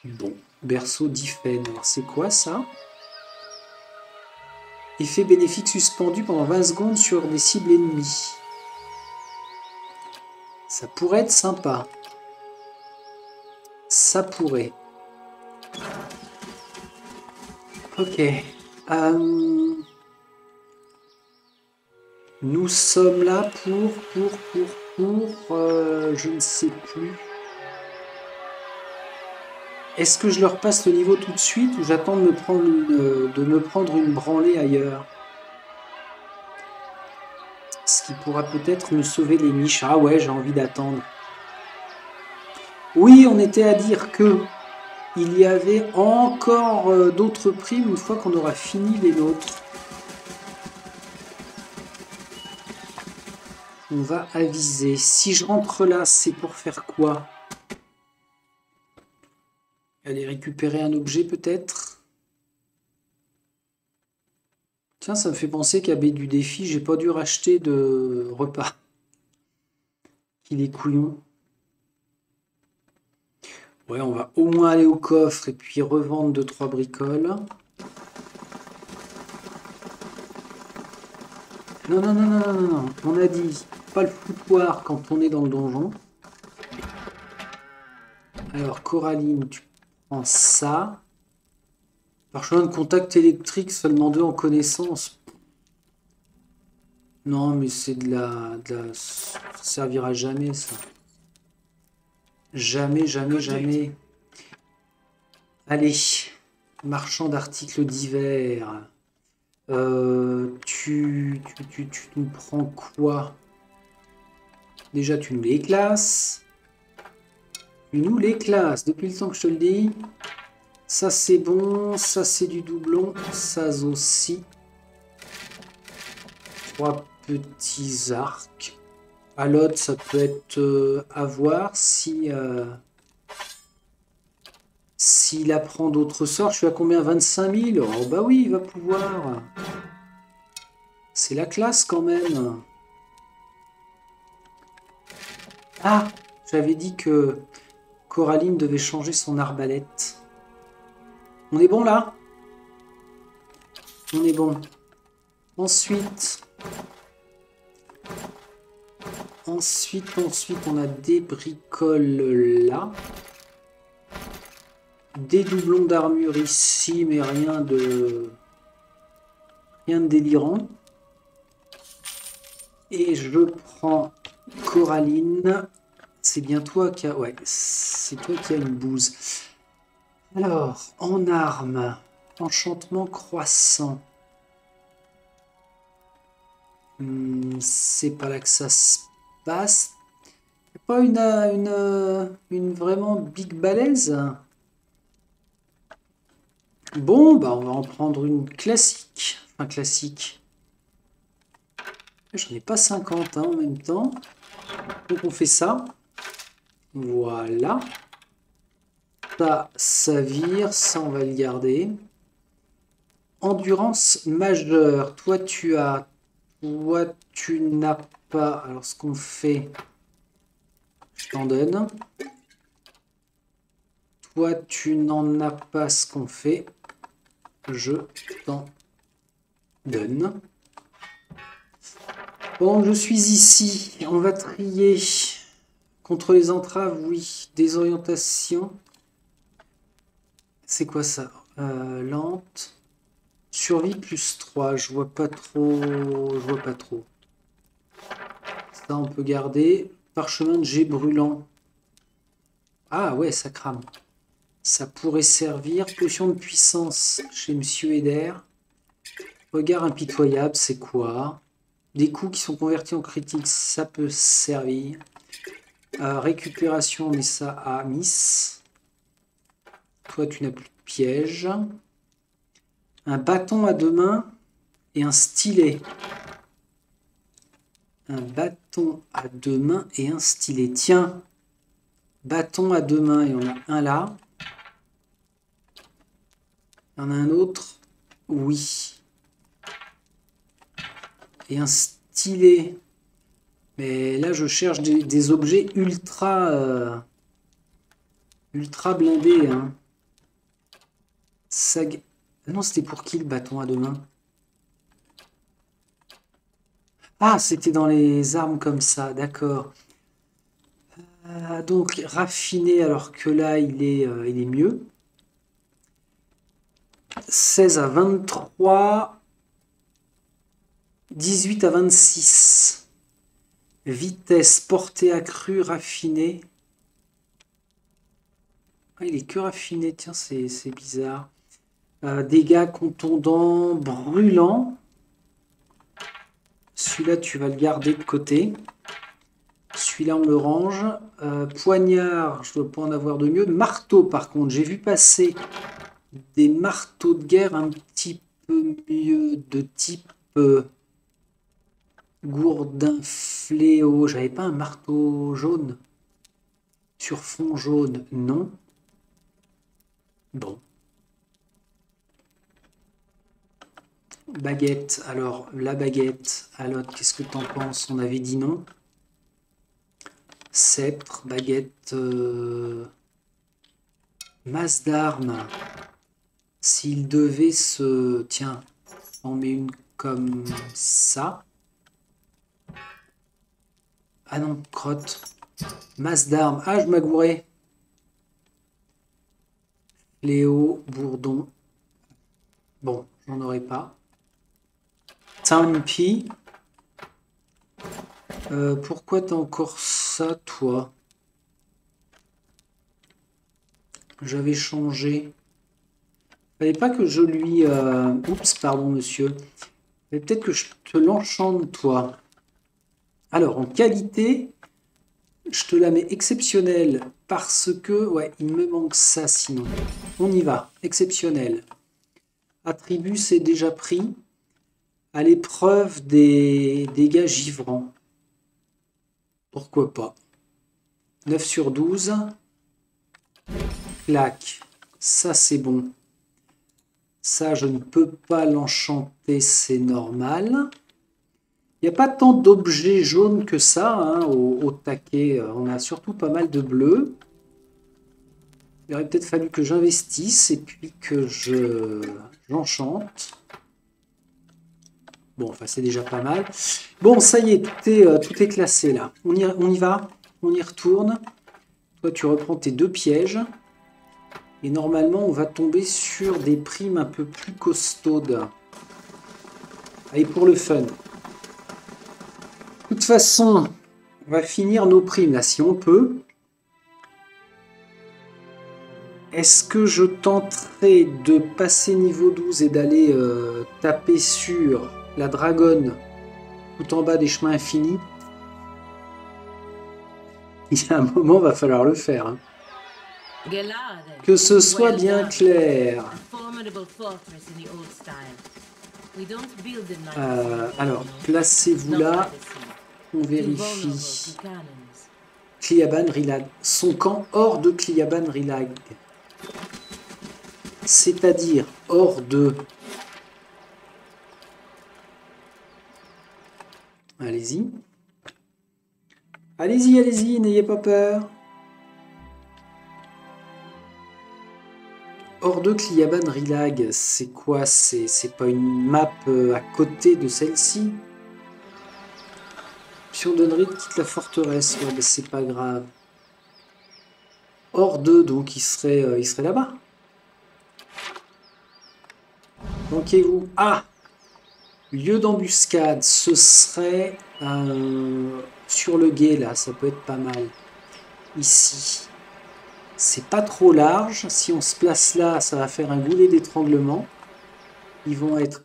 Bon, berceau d'Iphen, alors c'est quoi ça? Effet bénéfique suspendu pendant 20 secondes sur des cibles ennemies. Ça pourrait être sympa. Ça pourrait. Ok. Nous sommes là pour je ne sais plus. Est-ce que je leur passe le niveau tout de suite ou j'attends de me prendre une branlée ailleurs? Ce qui pourra peut-être me sauver les miches. Ah ouais, j'ai envie d'attendre. Oui, on était à dire que il y avait encore d'autres primes une fois qu'on aura fini les nôtres. On va aviser. Si je rentre là, c'est pour faire quoi? Aller récupérer un objet peut-être? Tiens, ça me fait penser qu'à baie du défi, j'ai pas dû racheter de repas. Qu'il est couillon. Ouais, on va au moins aller au coffre et puis revendre 2-3 bricoles. Non, non, non, non, non, non, non. On a dit pas le foutoir quand on est dans le donjon. Alors, Coraline, tu prends ça. Parchemin de contact électrique, seulement 2 en connaissance. Non, mais c'est ça servira jamais, ça. Jamais, jamais, jamais. Allez, marchand d'articles divers. Tu nous prends quoi? Déjà, tu nous les classes. Tu nous les classes. Depuis le temps que je te le dis. Ça, c'est bon. Ça, c'est du doublon. Ça aussi. 3 petits arcs. À l'autre, ça peut être à voir si... s'il apprend d'autres sorts. Je suis à combien? 25 000? Oh bah oui, il va pouvoir. C'est la classe quand même. Ah, j'avais dit que Coraline devait changer son arbalète. On est bon là? On est bon. Ensuite, on a des bricoles là. Des doublons d'armure ici, mais rien de délirant. Et je prends Coraline. C'est bien toi qui a... Ouais, c'est toi qui a une bouse. Alors, en armes, enchantement croissant. C'est pas là que ça se passe. Pas une vraiment big balèze. Bon, bah on va en prendre une classique. Enfin, classique. J'en ai pas 50 hein, en même temps. Donc on fait ça. Voilà. Ça vire. Ça, on va le garder. Endurance majeure. Toi, tu as... Toi, tu n'as pas... Alors, ce qu'on fait... Je t'en donne. Toi, tu n'en as pas ce qu'on fait. Je t'en donne. Bon, je suis ici. On va trier. Contre les entraves, oui. Désorientation. C'est quoi ça? Lente. Survie plus 3. Je vois pas trop. Je vois pas trop. Ça, on peut garder. Parchemin de jet brûlant. Ah ouais, ça crame. Ça pourrait servir. Potion de puissance chez Monsieur Eder. Regard impitoyable, c'est quoi? Des coups qui sont convertis en critiques, ça peut servir. Récupération, on met ça à Miss. Toi, tu n'as plus de piège. Un bâton à 2 mains et un stylet. Un bâton à 2 mains et un stylet. Tiens, bâton à 2 mains, il y en a un là. Il y en a un autre. Oui. Et un stylet. Mais là, je cherche des objets ultra blindés. Hein. Non, c'était pour qui le bâton à 2 mains? Ah, c'était dans les armes comme ça, d'accord. Donc, raffiné, alors que là, il est mieux. 16 à 23. 18 à 26. Vitesse, portée accrue, raffiné. Ah, il est que raffiné, tiens, c'est bizarre. Dégâts contondants, brûlants. Celui-là, tu vas le garder de côté. Celui-là, on le range. Poignard, je ne dois pas en avoir de mieux. Marteau, par contre, j'ai vu passer des marteaux de guerre un petit peu mieux, de type gourdin fléau. J'avais pas un marteau jaune sur fond jaune, non. Bon. Baguette, alors la baguette, à l'autre, qu'est-ce que t'en penses? On avait dit non. Sceptre, baguette, masse d'armes. S'il devait se... Tiens, on met une comme ça. Ah non, crotte. Masse d'armes. Ah, je m'agourais. Léo, Bourdon. Bon, j'en aurais pas. Tant pis. Pourquoi t'as encore ça, toi? J'avais changé. Fallait pas que je lui... Oups, pardon, monsieur. Fallait peut-être que je te l'enchante, toi. Alors, en qualité, je te la mets exceptionnelle parce que... Ouais, il me manque ça, sinon. On y va. Exceptionnel. Attribut, c'est déjà pris. À l'épreuve des dégâts givrants. Pourquoi pas. 9 sur 12. Clac. Ça, c'est bon. Ça, je ne peux pas l'enchanter, c'est normal. Il n'y a pas tant d'objets jaunes que ça hein, au taquet. On a surtout pas mal de bleus. Il aurait peut-être fallu que j'investisse et puis que j'enchante. Bon, enfin, c'est déjà pas mal. Bon, ça y est, tout est classé là. On y va, on y retourne. Toi, tu reprends tes 2 pièges. Et normalement, on va tomber sur des primes un peu plus costaudes. Allez, pour le fun. De toute façon, on va finir nos primes là, si on peut. Est-ce que je tenterai de passer niveau 12 et d'aller taper sur la dragonne tout en bas des chemins infinis? Il y a un moment, va falloir le faire. Hein. Que ce soit bien clair. Alors, placez-vous là. On vérifie. Cliaban Rilag. Son camp hors de Cliaban Rilag. C'est-à-dire hors de... Allez-y. Allez-y, allez-y, n'ayez pas peur. Hors de Cliaban Rilag, c'est quoi? C'est pas une map à côté de celle-ci? Si on donnerait quitte la forteresse, ouais, c'est pas grave. Hors de, donc il serait là-bas. Manquez-vous. Ah! Lieu d'embuscade, ce serait sur le gué, là, ça peut être pas mal. Ici. C'est pas trop large. Si on se place là, ça va faire un goulet d'étranglement. Ils vont être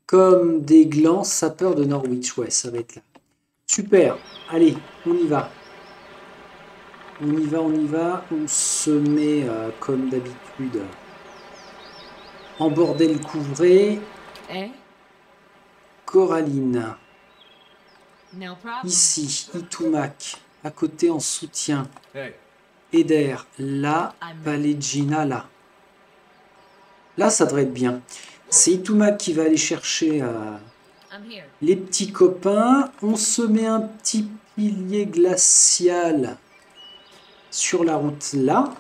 comme des glands sapeurs de Norwich. Ouais, ça va être là. Super. Allez, on y va. On y va, on y va. On se met, comme d'habitude, en bordel couvré. Coraline. Ici, Itumak. À côté, en soutien. Eder, là. Palegina, là. Là, ça devrait être bien. C'est Itumak qui va aller chercher les petits copains. On se met un petit pilier glacial sur la route là.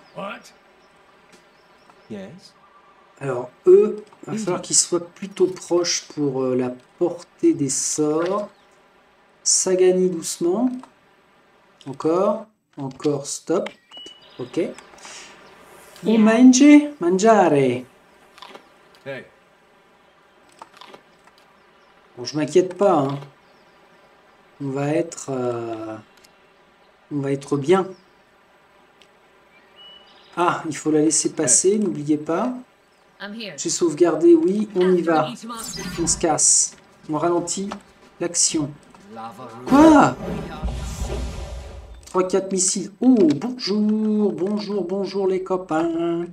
Alors, eux, il va falloir qu'ils soient plutôt proches pour la portée des sorts. Sagani doucement. Encore. Encore, stop. Ok. Et mangiare. Bon, je m'inquiète pas. Hein. On va être bien. Ah, il faut la laisser passer, n'oubliez pas. J'ai sauvegardé, oui, on y va. On se casse. On ralentit l'action. Quoi? 3-4 missiles. Oh, bonjour, bonjour, bonjour les copains.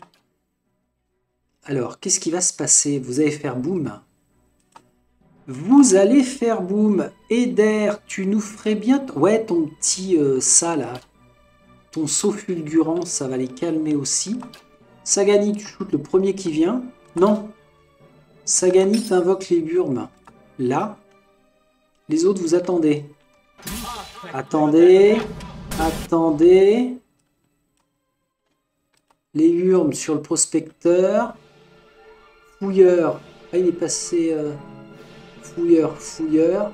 Alors, qu'est-ce qui va se passer? Vous allez faire boum. Vous allez faire boum. Eder, tu nous ferais bien... Ouais, ton petit ça là. Ton saut fulgurant, ça va les calmer aussi. Sagani, tu shootes le premier qui vient. Non. Sagani, t'invoques les burmes. Là. Les autres, vous attendez. Attendez. Attendez. Les urmes sur le prospecteur. Fouilleur. Ah, il est passé... Fouilleur, fouilleur.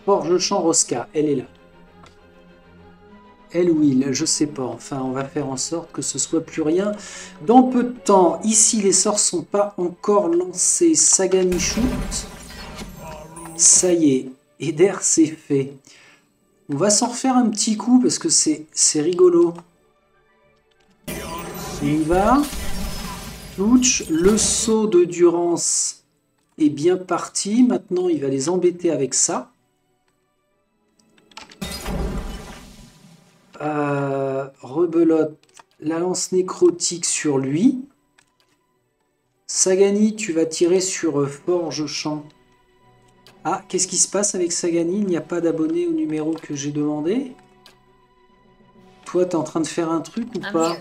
Forge-champ Rosca, elle est là. Elle ou il, je sais pas. Enfin, on va faire en sorte que ce soit plus rien. Dans peu de temps, ici, les sorts sont pas encore lancés. Sagani shoot. Ça y est, Eder, c'est fait. On va s'en refaire un petit coup parce que c'est rigolo. On y va. Touch. Le saut de Durance est bien parti. Maintenant, il va les embêter avec ça. Rebelote la lance nécrotique sur lui. Sagani, tu vas tirer sur Forge Champ. Ah, qu'est-ce qui se passe avec Sagani? Il n'y a pas d'abonné au numéro que j'ai demandé. Toi, t'es en train de faire un truc ou pas?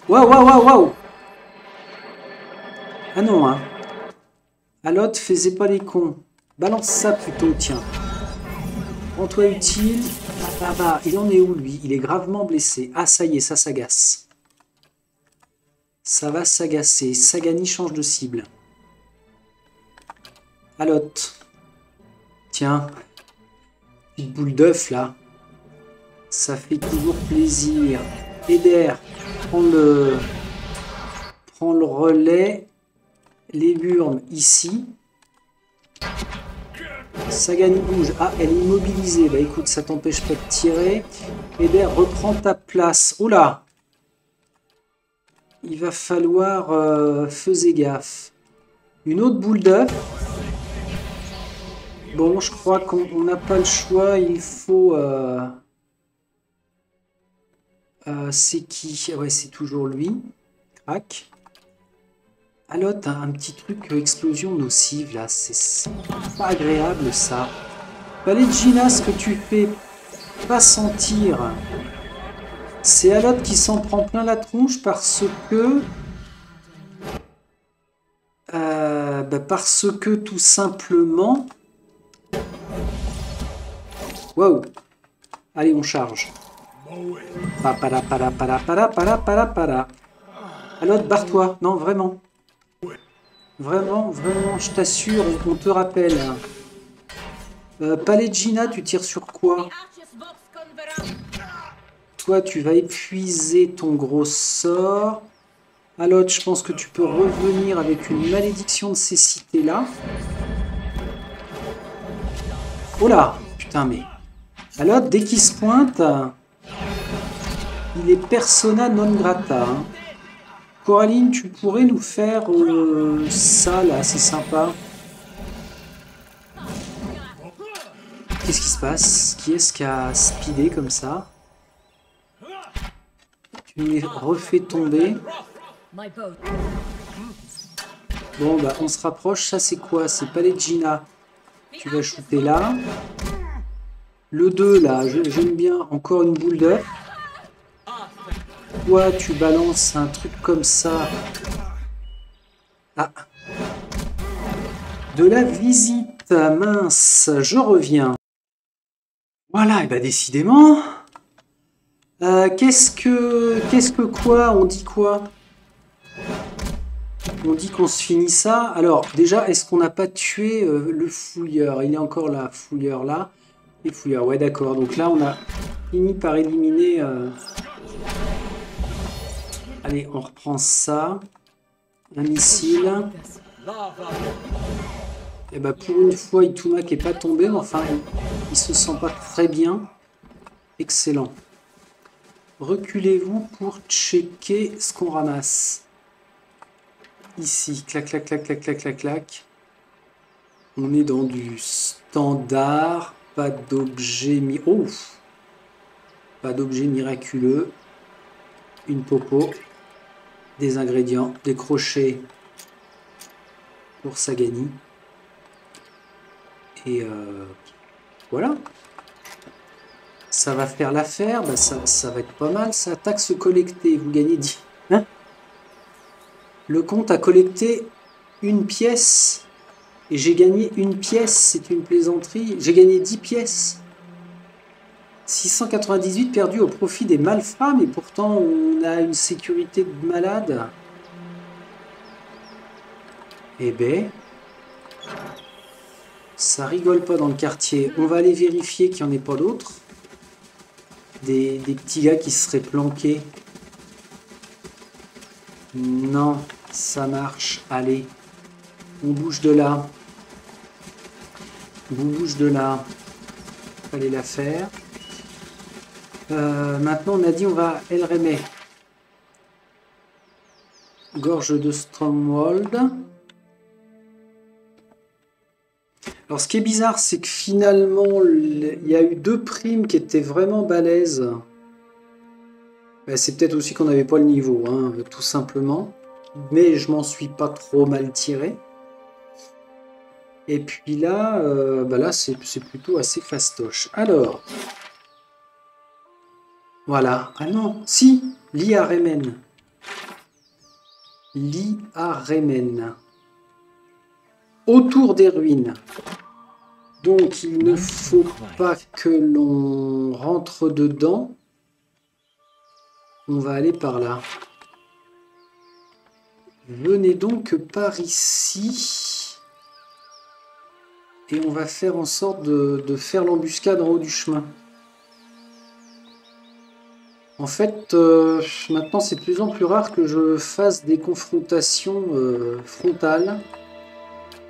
Waouh, waouh, waouh, waouh! Ah non, hein. Alot, faisais pas les cons. Balance ça plutôt, tiens. Rends-toi utile. Ah bah, il en est où, lui? Il est gravement blessé. Ah, ça y est, ça s'agace. Ça va s'agacer. Sagani change de cible. Alot. Tiens. Petite boule d'œuf, là. Ça fait toujours plaisir. Eder, prends le relais. Les burnes ici. Sagani bouge. Ah, elle est immobilisée. Bah écoute, ça t'empêche pas de tirer. Eder, reprends ta place. Oh là! Il va falloir faisait gaffe. Une autre boule d'œuf. Bon, je crois qu'on n'a pas le choix. Il faut... c'est qui? Ouais, c'est toujours lui. Crac. Alot, un petit truc explosion nocive là, c'est pas agréable ça. Palais de Gina, ce que tu fais pas sentir. C'est Alot qui s'en prend plein la tronche parce que... parce que tout simplement... Wow. Allez, on charge. Alot, barre-toi. Non, vraiment. Vraiment, je t'assure, on te rappelle. Palais de Gina, tu tires sur quoi? Toi, tu vas épuiser ton gros sort. Alot, je pense que tu peux revenir avec une malédiction de cécité là. Oh là! Putain, mais... Alot, dès qu'il se pointe, il est persona non grata. Hein. Coraline, tu pourrais nous faire ça là, c'est sympa. Qu'est-ce qui se passe? Qui est-ce qui a speedé comme ça? Tu me les refais tomber. Bon, bah, on se rapproche. Ça, c'est quoi? C'est Palais de Gina. Tu vas shooter là. Le 2, là, j'aime bien. Encore une boule d'œuf. Toi, tu balances un truc comme ça. Ah. De la visite. Mince, je reviens. Voilà, et bah décidément. Qu'est-ce que quoi? On dit quoi? On dit qu'on se finit ça. Alors, déjà, est-ce qu'on n'a pas tué le fouilleur? Il est encore là, fouilleur là. Et fouilleur, ouais, d'accord. Donc là, on a fini par éliminer... Allez, on reprend ça. Un missile. Et bah, pour une fois, Itumak n'est pas tombé, mais enfin, il se sent pas très bien. Excellent. Reculez-vous pour checker ce qu'on ramasse. Ici, clac, clac, clac, clac, clac, clac, clac. On est dans du standard. Pas d'objet pas d'objet miraculeux. Une popo. Des ingrédients. Des crochets pour Sagani. Et voilà. Ça va faire l'affaire. Bah, ça va être pas mal. Ça, taxe collectée. Vous gagnez 10. Hein? Le compte a collecté une pièce. Et j'ai gagné une pièce. C'est une plaisanterie. J'ai gagné 10 pièces. 698 perdus au profit des malfrats. Mais pourtant, on a une sécurité de malade. Eh ben... Ça rigole pas dans le quartier. On va aller vérifier qu'il n'y en ait pas d'autres. Des petits gars qui se seraient planqués. Non, ça marche. Allez. On bouge de là. On bouge de là. Fallait la faire. Maintenant, on a dit on va à El Remé. Gorge de Stromwald. Alors, ce qui est bizarre, c'est que finalement, il y a eu 2 primes qui étaient vraiment balèzes. Ben, c'est peut-être aussi qu'on n'avait pas le niveau, hein, tout simplement. Mais je m'en suis pas trop mal tiré. Et puis là, là c'est plutôt assez fastoche. Alors, voilà. Ah non, si, Liaremen. Liaremen. Autour des ruines. Donc, il ne faut pas que l'on rentre dedans. On va aller par là. Venez donc par ici. Et on va faire en sorte de faire l'embuscade en haut du chemin. En fait, maintenant c'est de plus en plus rare que je fasse des confrontations frontales.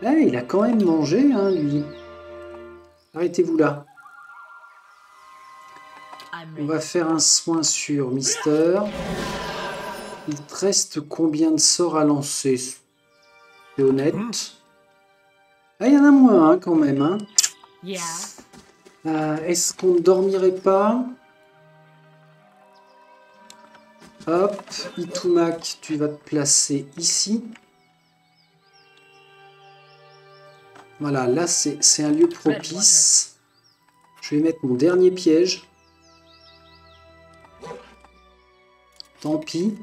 Là, il a quand même mangé, hein, lui. Arrêtez-vous là. On va faire un soin sur Mister. Il te reste combien de sorts à lancer? C'est honnête. Ah, il y en a moins, hein, quand même. Hein. Est-ce qu'on ne dormirait pas? Hop, Itumak, tu vas te placer ici. Voilà, là c'est un lieu propice. Je vais mettre mon dernier piège. Tant pis.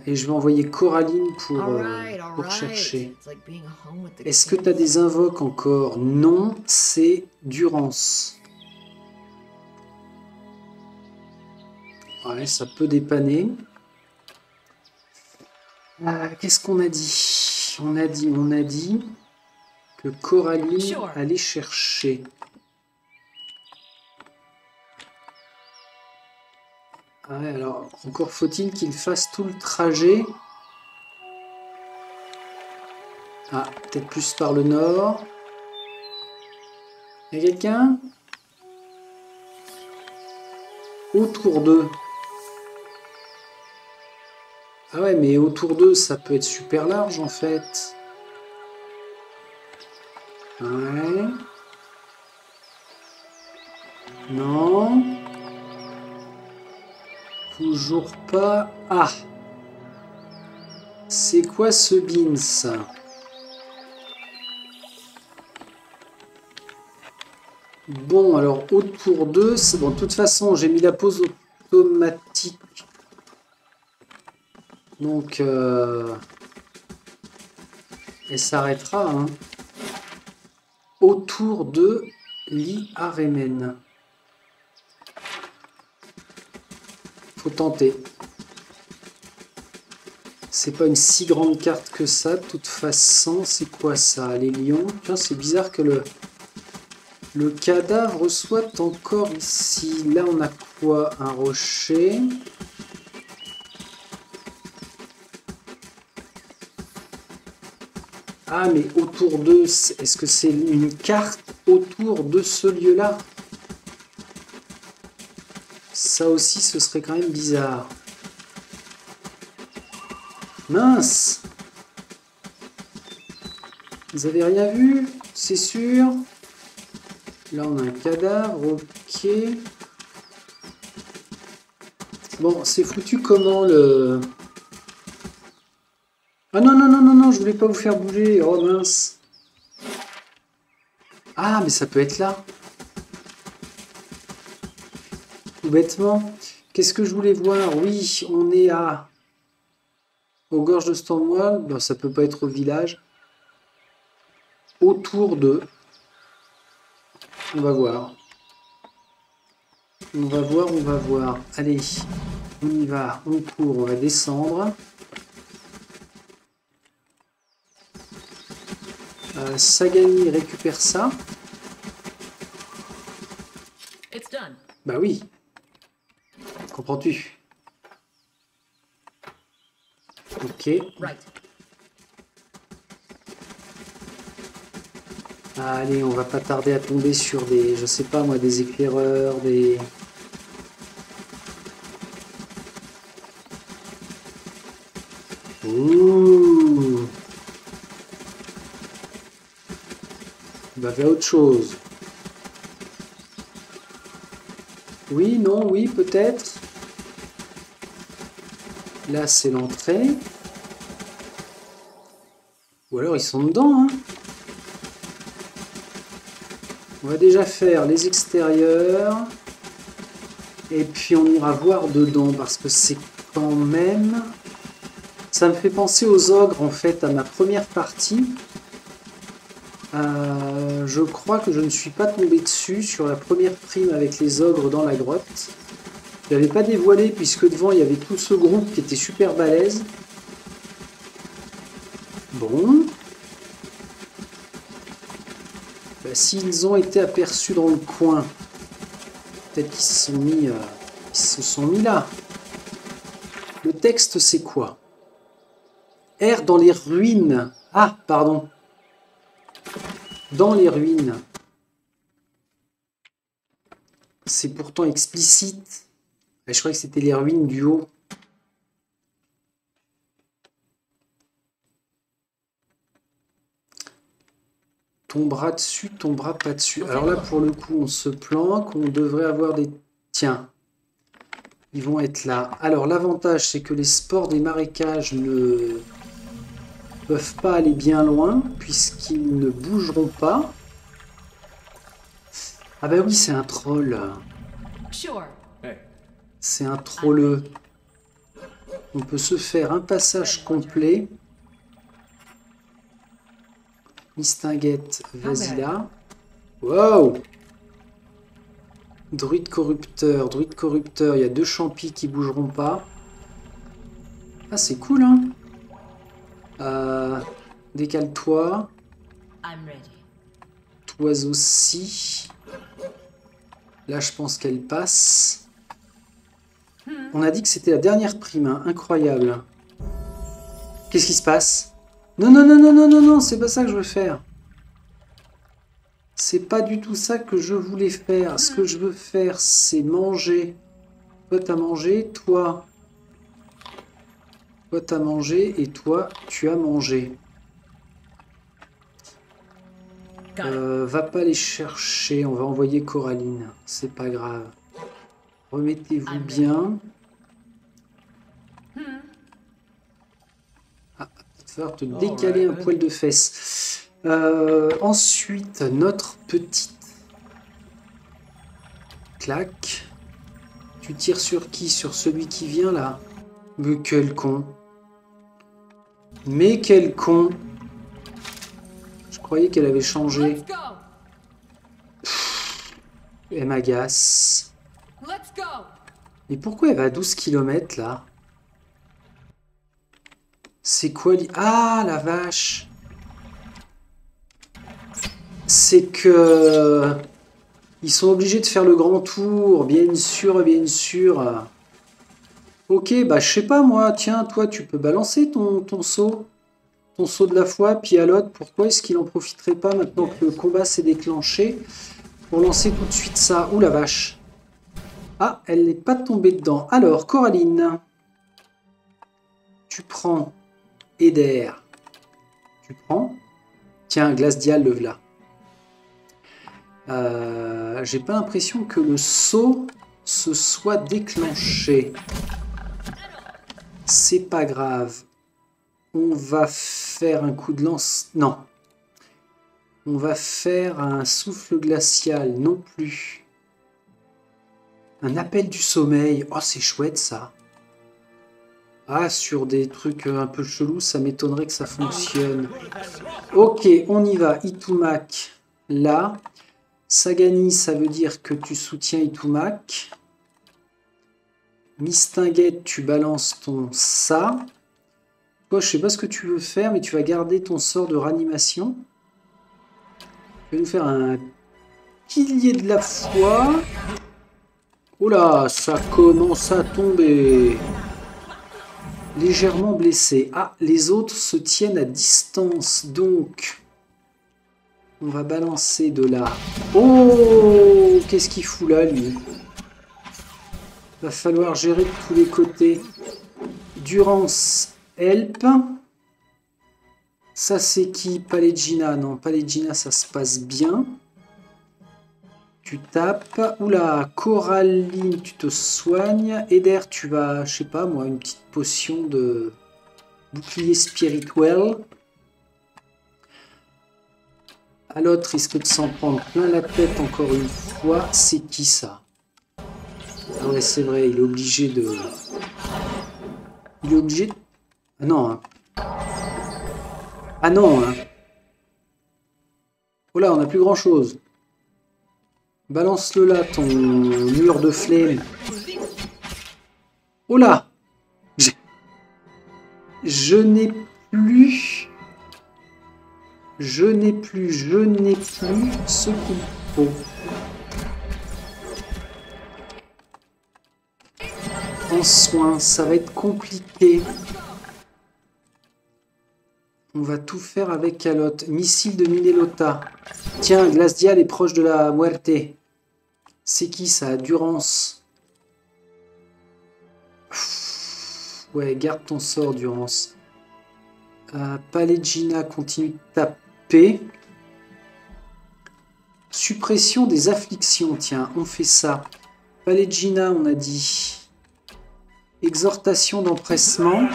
Et je vais envoyer Coraline pour chercher. Est-ce que tu as des invoques encore? Non, c'est Durance. Ouais, ça peut dépanner. Qu'est-ce qu'on a dit? On a dit que Coraline allait chercher. Ouais, alors, encore faut-il qu'il fasse tout le trajet. Ah, peut-être plus par le nord. Il y a quelqu'un? Autour d'eux. Ah ouais, mais autour d'eux, ça peut être super large, en fait. Ouais. Non. Toujours pas. Ah. C'est quoi ce Beans? Bon, alors autour d'eux, c'est bon. De toute façon, j'ai mis la pause automatique. Donc, elle s'arrêtera. Hein. Autour de Liaremen. Faut tenter. C'est pas une si grande carte que ça, de toute façon. C'est quoi ça? Les lions. Tiens, c'est bizarre que le cadavre soit encore ici. Là, on a quoi? Un rocher. Ah, mais autour d'eux, est-ce que c'est une carte autour de ce lieu-là? Ça aussi, ce serait quand même bizarre. Mince! Vous avez rien vu? C'est sûr? Là, on a un cadavre, ok. Bon, c'est foutu comment le... Ah non, non, non, non, non, je voulais pas vous faire bouger. Oh mince. Ah, mais ça peut être là. Tout bêtement. Qu'est-ce que je voulais voir? Oui, on est aux gorges de Stonewall. Bon, ça peut pas être au village. Autour de... On va voir. On va voir, on va voir. Allez, on y va, on court, on va descendre. Sagani récupère ça. Bah oui. Comprends-tu? Ok. Allez, on va pas tarder à tomber sur des, je sais pas moi, des éclaireurs, des... Ouh. On va vers autre chose. Oui, non, oui, peut-être. Là, c'est l'entrée. Ou alors, ils sont dedans, hein. On va déjà faire les extérieurs. Et puis, on ira voir dedans, parce que c'est quand même... Ça me fait penser aux ogres, en fait, à ma première partie. Je crois que je ne suis pas tombé dessus sur la première prime avec les ogres dans la grotte. Je l'avais pas dévoilé puisque devant il y avait tout ce groupe qui était super balèze. Bon. Bah, s'ils ont été aperçus dans le coin, peut-être qu'ils se sont mis là. Le texte c'est quoi? Erre dans les ruines. Ah, pardon. Dans les ruines. C'est pourtant explicite. Je croyais que c'était les ruines du haut. Tombera dessus, tombera pas dessus. Alors là, pour le coup, on se planque. On devrait avoir des... Tiens. Ils vont être là. Alors, l'avantage, c'est que les spores des marécages ne peuvent pas aller bien loin, puisqu'ils ne bougeront pas. Ah bah oui, c'est un troll. C'est un trolleux. On peut se faire un passage complet. Mistinguette, vas-y là. Wow! Druide corrupteur, il y a 2 champis qui bougeront pas. Ah, c'est cool, hein? Décale-toi. Toi aussi. Là, je pense qu'elle passe. On a dit que c'était la dernière prime, hein. Incroyable. Qu'est-ce qui se passe? Non, non, non, non, non, non, non, c'est pas ça que je veux faire. C'est pas du tout ça que je voulais faire. Ce que je veux faire, c'est manger. Toi, t'as mangé. Toi, t'as mangé. Et toi, tu as mangé. Va pas les chercher. On va envoyer Coraline. C'est pas grave. Remettez-vous bien. Ah, il va falloir te décaler un poil de fesse. Ensuite, notre petite claque. Tu tires sur qui? Sur celui qui vient là? Mais quel con! Mais quel con! Je croyais qu'elle avait changé. Elle m'agace. Mais pourquoi elle va à 12 km là? C'est quoi? Ah la vache! C'est que... Ils sont obligés de faire le grand tour, bien sûr, bien sûr. Ok, bah je sais pas moi, tiens, toi tu peux balancer ton saut. Ton saut de la foi, puis à l'autre, pourquoi est-ce qu'il en profiterait pas maintenant que le combat s'est déclenché pour lancer tout de suite ça? Ouh la vache! Ah, elle n'est pas tombée dedans. Alors, Coraline, tu prends Eder. Tu prends. Tiens, glace dial, le v'là. J'ai pas l'impression que le saut se soit déclenché. C'est pas grave. On va faire un coup de lance. Non. On va faire un souffle glacial. Non plus. Un appel du sommeil. Oh, c'est chouette ça. Ah, sur des trucs un peu chelous, ça m'étonnerait que ça fonctionne. Ok, on y va. Itumak, là. Sagani, ça veut dire que tu soutiens Itumak. Mistinguette, tu balances ton ça. Toi, je sais pas ce que tu veux faire, mais tu vas garder ton sort de réanimation. Tu vas nous faire un pilier de la foi. Oh là, ça commence à tomber. Légèrement blessé. Ah, les autres se tiennent à distance, donc... On va balancer de là. Oh, qu'est-ce qu'il fout là, lui? Va falloir gérer de tous les côtés. Durance, help. Ça, c'est qui? Palegina. Non, Palegina, ça se passe bien. Tu tapes. Oula, Coraline, tu te soignes. Eder, tu vas, je sais pas moi, une petite potion de bouclier spirituel. À l'autre risque de s'en prendre plein la tête encore une fois. C'est qui ça? Ah ouais, c'est vrai, il est obligé de... Il est obligé... Ah non, hein. Ah non, hein. Oh là, on n'a plus grand chose. Balance-le là, ton mur de flemme. Oh là! Je n'ai plus... Je n'ai plus ce qu'il faut. En soin, ça va être compliqué. On va tout faire avec Calotte. Missile de Minelota. Tiens, Glacial est proche de la Muerte. C'est qui ça? Durance. Ouais, garde ton sort, Durance. Palegina continue de taper. Suppression des afflictions. Tiens, on fait ça. Palegina, on a dit. Exhortation d'empressement.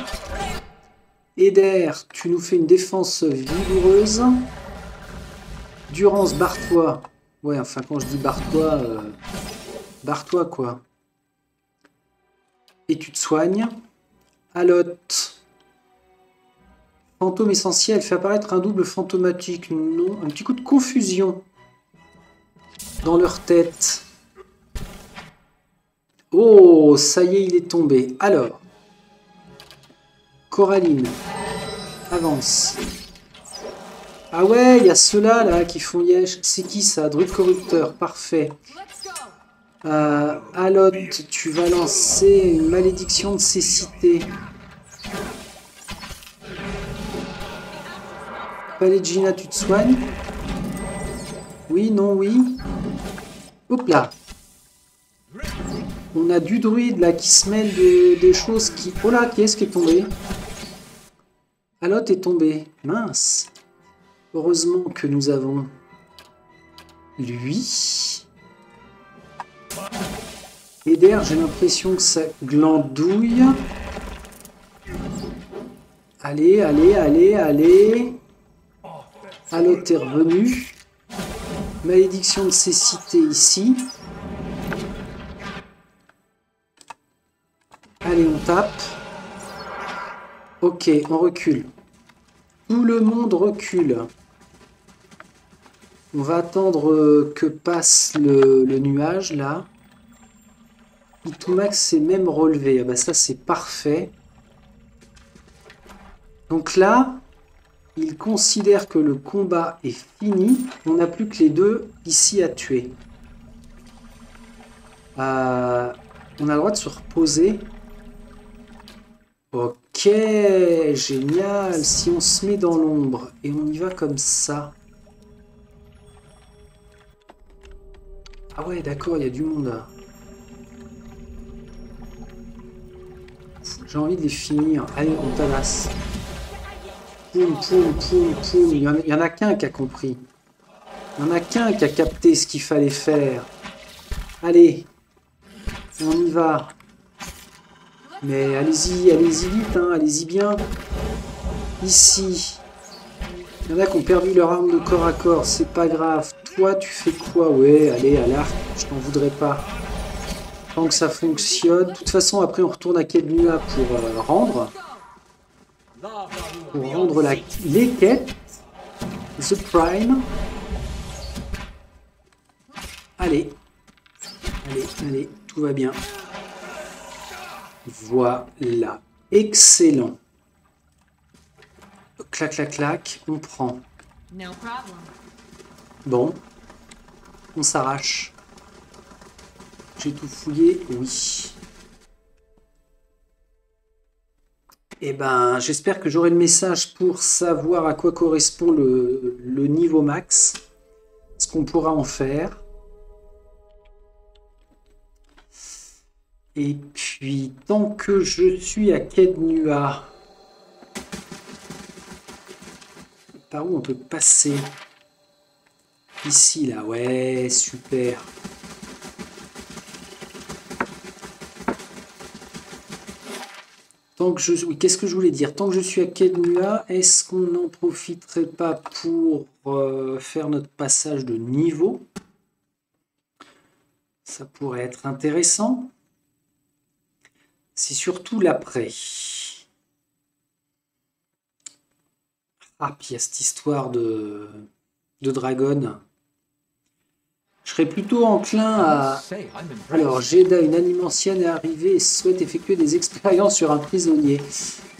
Eder, tu nous fais une défense vigoureuse. Durance, barre-toi. Ouais, enfin, quand je dis barre-toi, barre-toi, quoi. Et tu te soignes. Alotte. Fantôme essentiel, fait apparaître un double fantomatique. Non, un petit coup de confusion dans leur tête. Oh, ça y est, il est tombé. Alors, Coraline, avance. Ah ouais, il y a ceux-là là, qui font yesh. C'est qui ça? Druide corrupteur, parfait. Alotte, tu vas lancer une malédiction de cécité. Palegina, tu te soignes? Oui, non, oui. Hop là. On a du druide là qui se mêle des choses qui... Oh là, qui est-ce qui est tombé? Alotte est tombé. Mince. Heureusement que nous avons lui. Eder, j'ai l'impression que ça glandouille. Allez, allez, allez, allez. Alotte est revenu. Malédiction de cécité ici. Allez, on tape. Ok, on recule. Tout le monde recule. On va attendre que passe le nuage, là. Itumax s'est même relevé. Ah bah ça, c'est parfait. Donc là, il considère que le combat est fini. On n'a plus que les deux ici à tuer. On a le droit de se reposer. Ok, génial. Si on se met dans l'ombre et on y va comme ça. Ah ouais, d'accord, il y a du monde là. J'ai envie de les finir. Allez, on tabasse. Poum, poum, poum, poum. Il y en a qu'un qui a compris. Il y en a qu'un qui a capté ce qu'il fallait faire. Allez, on y va. Mais allez-y, allez-y vite, hein, allez-y bien. Ici. Il y en a qui ont perdu leur arme de corps à corps, c'est pas grave. Toi, tu fais quoi? Ouais, allez, à l'arc, je t'en voudrais pas. Tant que ça fonctionne. De toute façon, après, on retourne à Kednua pour rendre. Pour rendre les quêtes. The Prime. Allez. Allez, allez, tout va bien. Voilà. Excellent. Clac, clac, clac. On prend. Bon. On s'arrache. J'ai tout fouillé. Oui. Eh ben, j'espère que j'aurai le message pour savoir à quoi correspond le niveau max. ce qu'on pourra en faire. Et puis, tant que je suis à Kednua, par où on peut passer? Ici, là, ouais, super. Tant que je... Oui, qu'est-ce que je voulais dire? Tant que je suis à Kednua, est-ce qu'on n'en profiterait pas pour faire notre passage de niveau? Ça pourrait être intéressant. C'est surtout l'après. Ah, puis il y a cette histoire de dragon. Je serais plutôt enclin à... Alors, Jeda, une anime ancienne, est arrivée et souhaite effectuer des expériences sur un prisonnier.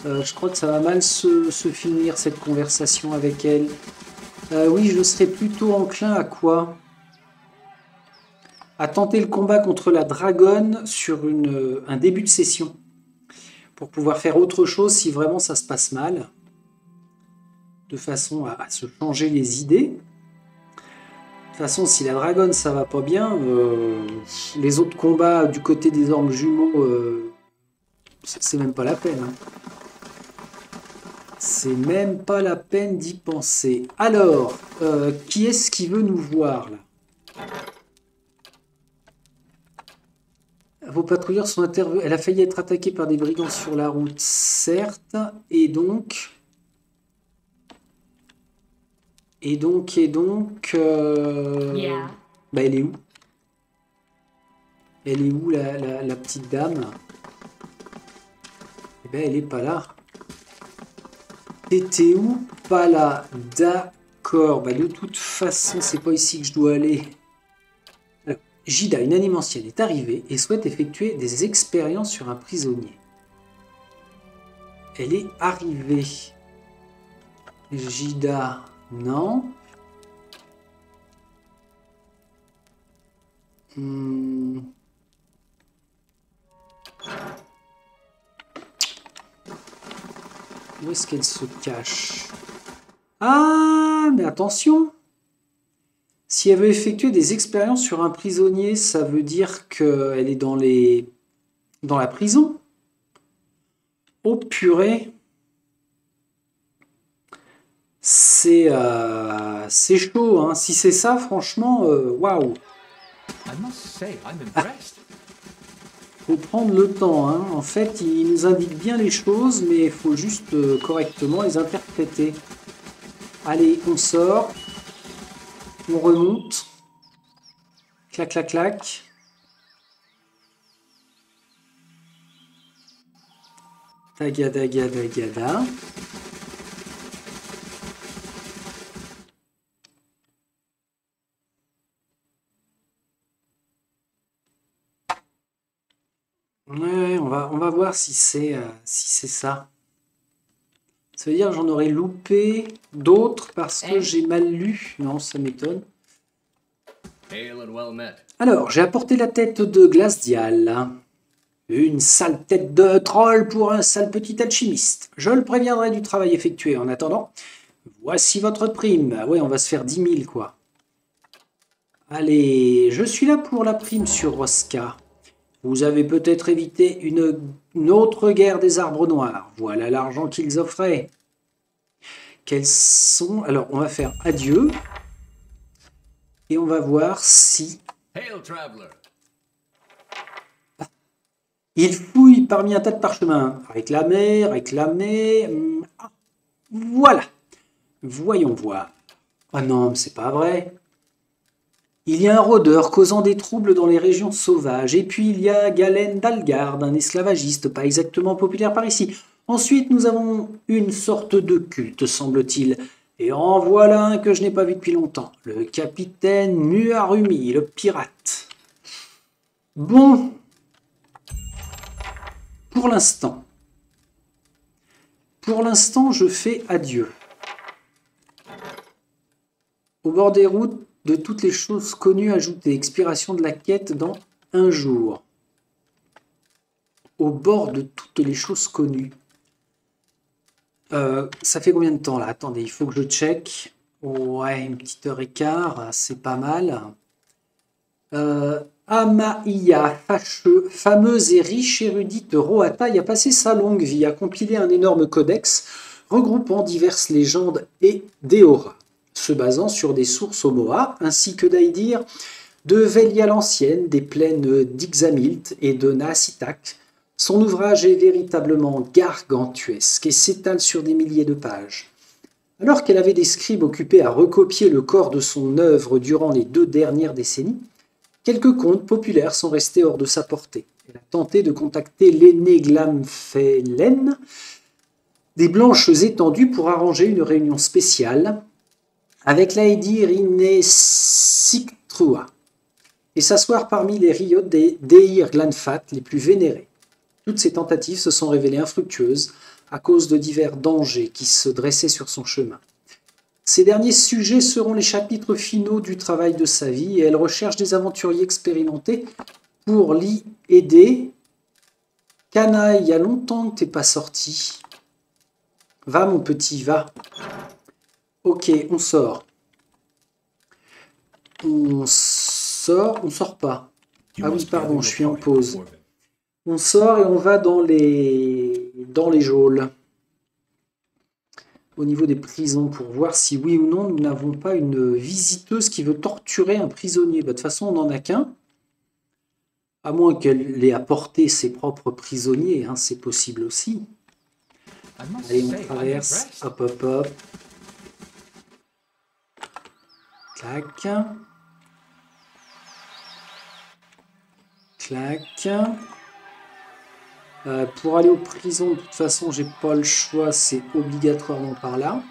Je crois que ça va mal se finir, cette conversation avec elle. Oui, je serais plutôt enclin à quoi? À tenter le combat contre la dragonne sur un début de session. Pour pouvoir faire autre chose si vraiment ça se passe mal. De façon à se changer les idées. De toute façon, si la dragonne ça va pas bien, les autres combats du côté des ormes jumeaux, c'est même pas la peine. Hein. C'est même pas la peine d'y penser. Alors, qui est-ce qui veut nous voir là? Vos patrouilleurs sont intervenus. Elle a failli être attaquée par des brigands sur la route, certes. Et donc... Yeah. Bah, elle est où? Elle est où la petite dame? Eh ben, elle est pas là. T'étais où? Pas là. D'accord. Bah, de toute façon, c'est pas ici que je dois aller. Alors, Jida, une anime ancienne, est arrivée et souhaite effectuer des expériences sur un prisonnier. Elle est arrivée. Jida, non. Où est-ce qu'elle se cache? Ah, mais attention! Si elle veut effectuer des expériences sur un prisonnier, ça veut dire qu'elle est dans la prison? Oh purée! C'est chaud, hein. Si c'est ça, franchement, waouh! Faut prendre le temps, hein. En fait, il nous indique bien les choses, mais il faut juste correctement les interpréter. Allez, on sort. On remonte. Clac, clac, clac. Tagada, gada, gada. Ouais, on va voir si c'est ça. Ça veut dire que j'en aurais loupé d'autres parce que j'ai mal lu. Non, ça m'étonne. Alors, j'ai apporté la tête de Glasdial. Une sale tête de troll pour un sale petit alchimiste. Je le préviendrai du travail effectué. En attendant, voici votre prime. Ouais, on va se faire 10 000, quoi. Allez, je suis là pour la prime sur Rosca. Vous avez peut-être évité une autre guerre des arbres noirs. Voilà l'argent qu'ils offraient. Quels sont... Alors, on va faire adieu. Et on va voir si... Il fouille parmi un tas de parchemins. Réclamer, réclamer... Ah, voilà. Voyons voir. Ah non, mais c'est pas vrai. Il y a un rôdeur causant des troubles dans les régions sauvages. Et puis il y a Galen d'Algard, un esclavagiste pas exactement populaire par ici. Ensuite, nous avons une sorte de culte, semble-t-il. Et en voilà un que je n'ai pas vu depuis longtemps. Le capitaine Muarumi, le pirate. Bon. Pour l'instant, je fais adieu. Au bord des routes, de toutes les choses connues ajoutées. Expiration de la quête dans 1 jour. Au bord de toutes les choses connues. Ça fait combien de temps là? Attendez, il faut que je check. Ouais, une petite heure et quart, c'est pas mal. Amaïa, fameuse et riche érudite de Rohataï, a passé sa longue vie à compiler un énorme codex regroupant diverses légendes et déoras, se basant sur des sources Omoa, ainsi que d'Aïdir, de Velia l'Ancienne, des plaines d'Ixamilt et de Naasitak. Son ouvrage est véritablement gargantuesque et s'étale sur des milliers de pages. Alors qu'elle avait des scribes occupés à recopier le corps de son œuvre durant les 2 dernières décennies, quelques contes populaires sont restés hors de sa portée. Elle a tenté de contacter l'aîné Glamphelen, des Blanches étendues, pour arranger une réunion spéciale avec l'Aedir Inesiktrua et s'asseoir parmi les riots des Deir Glanfat les plus vénérés. Toutes ces tentatives se sont révélées infructueuses à cause de divers dangers qui se dressaient sur son chemin. Ces derniers sujets seront les chapitres finaux du travail de sa vie et elle recherche des aventuriers expérimentés pour l'y aider. Canaille, il y a longtemps que t'es pas sorti. Va mon petit, va. Ok, on sort. On sort pas. Ah oui, pardon, je suis en pause. On sort et on va dans les geôles. Au niveau des prisons, pour voir si oui ou non nous n'avons pas une visiteuse qui veut torturer un prisonnier. Bah, de toute façon, on n'en a qu'un. À moins qu'elle ait apporté ses propres prisonniers, hein, c'est possible aussi. Allez, on traverse. Hop, hop, hop. Clac. Clac. Pour aller aux prisons, de toute façon, j'ai pas le choix, c'est obligatoirement par là.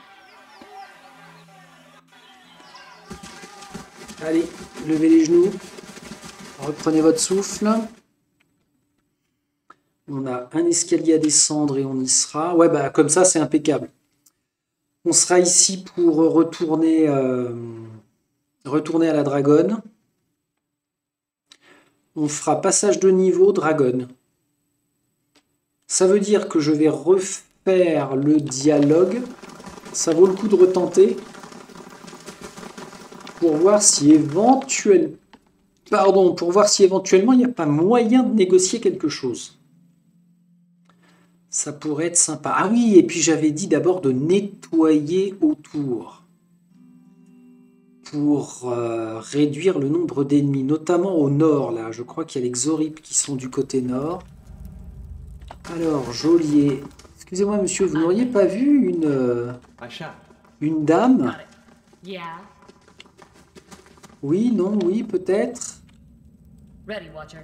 Allez, levez les genoux. Reprenez votre souffle. On a un escalier à descendre et on y sera. Ouais, bah comme ça, c'est impeccable. On sera ici pour retourner à la dragonne. On fera passage de niveau dragonne. Ça veut dire que je vais refaire le dialogue. Ça vaut le coup de retenter. Pour voir si éventuellement il n'y a pas moyen de négocier quelque chose. Ça pourrait être sympa. Ah oui, et puis j'avais dit d'abord de nettoyer autour. Pour réduire le nombre d'ennemis, notamment au nord, là. Je crois qu'il y a les Xorip qui sont du côté nord. Alors, geôlier. Excusez-moi, monsieur, vous n'auriez pas vu une dame? Yeah. Oui, non, oui, peut-être. Ready, Watcher.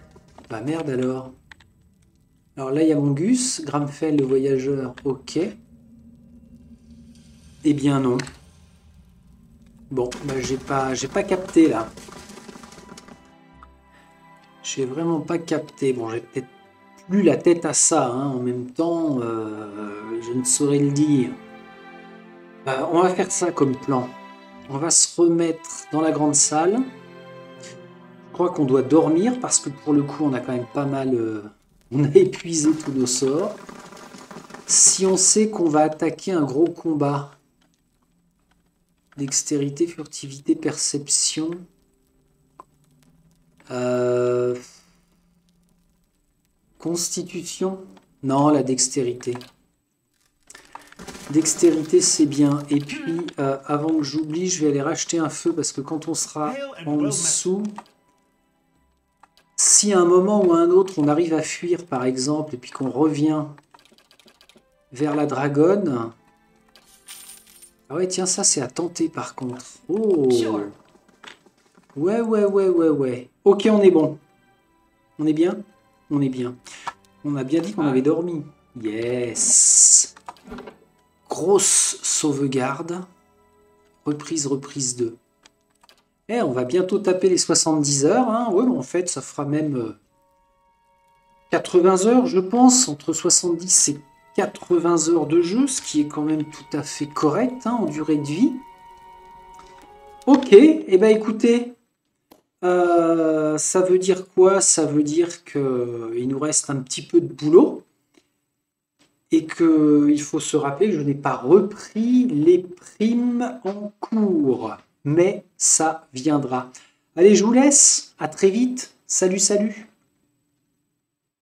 Bah merde alors. Alors là, il y a Mongus, Gramfell, le voyageur, ok. Eh bien non. Bon, bah j'ai pas capté là. J'ai vraiment pas capté. Bon, j'ai peut-être plus la tête à ça, hein. En même temps, je ne saurais le dire. On va faire ça comme plan. On va se remettre dans la grande salle. Je crois qu'on doit dormir parce que pour le coup, on a quand même pas mal... on a épuisé tous nos sorts. Si on sait qu'on va attaquer un gros combat... Dextérité, furtivité, perception. Constitution. Non, la dextérité. Dextérité, c'est bien. Et puis, avant que j'oublie, je vais aller racheter un feu parce que quand on sera en dessous, si à un moment ou à un autre, on arrive à fuir, par exemple, et puis qu'on revient vers la dragonne... Ah ouais, tiens, ça, c'est à tenter, par contre. Oh! Ouais. Ok, on est bon. On est bien? On est bien. On a bien dit qu'on avait dormi. Yes! Grosse sauvegarde. Reprise 2. On va bientôt taper les 70 heures. Hein. Ouais, en fait, ça fera même 80 heures, je pense. Entre 70 et 80 heures de jeu, ce qui est quand même tout à fait correct en durée de vie. Ok, et ben écoutez, ça veut dire quoi? Ça veut dire qu'il nous reste un petit peu de boulot. et qu'il faut se rappeler que je n'ai pas repris les primes en cours. Mais ça viendra. Allez, je vous laisse. À très vite. Salut, salut.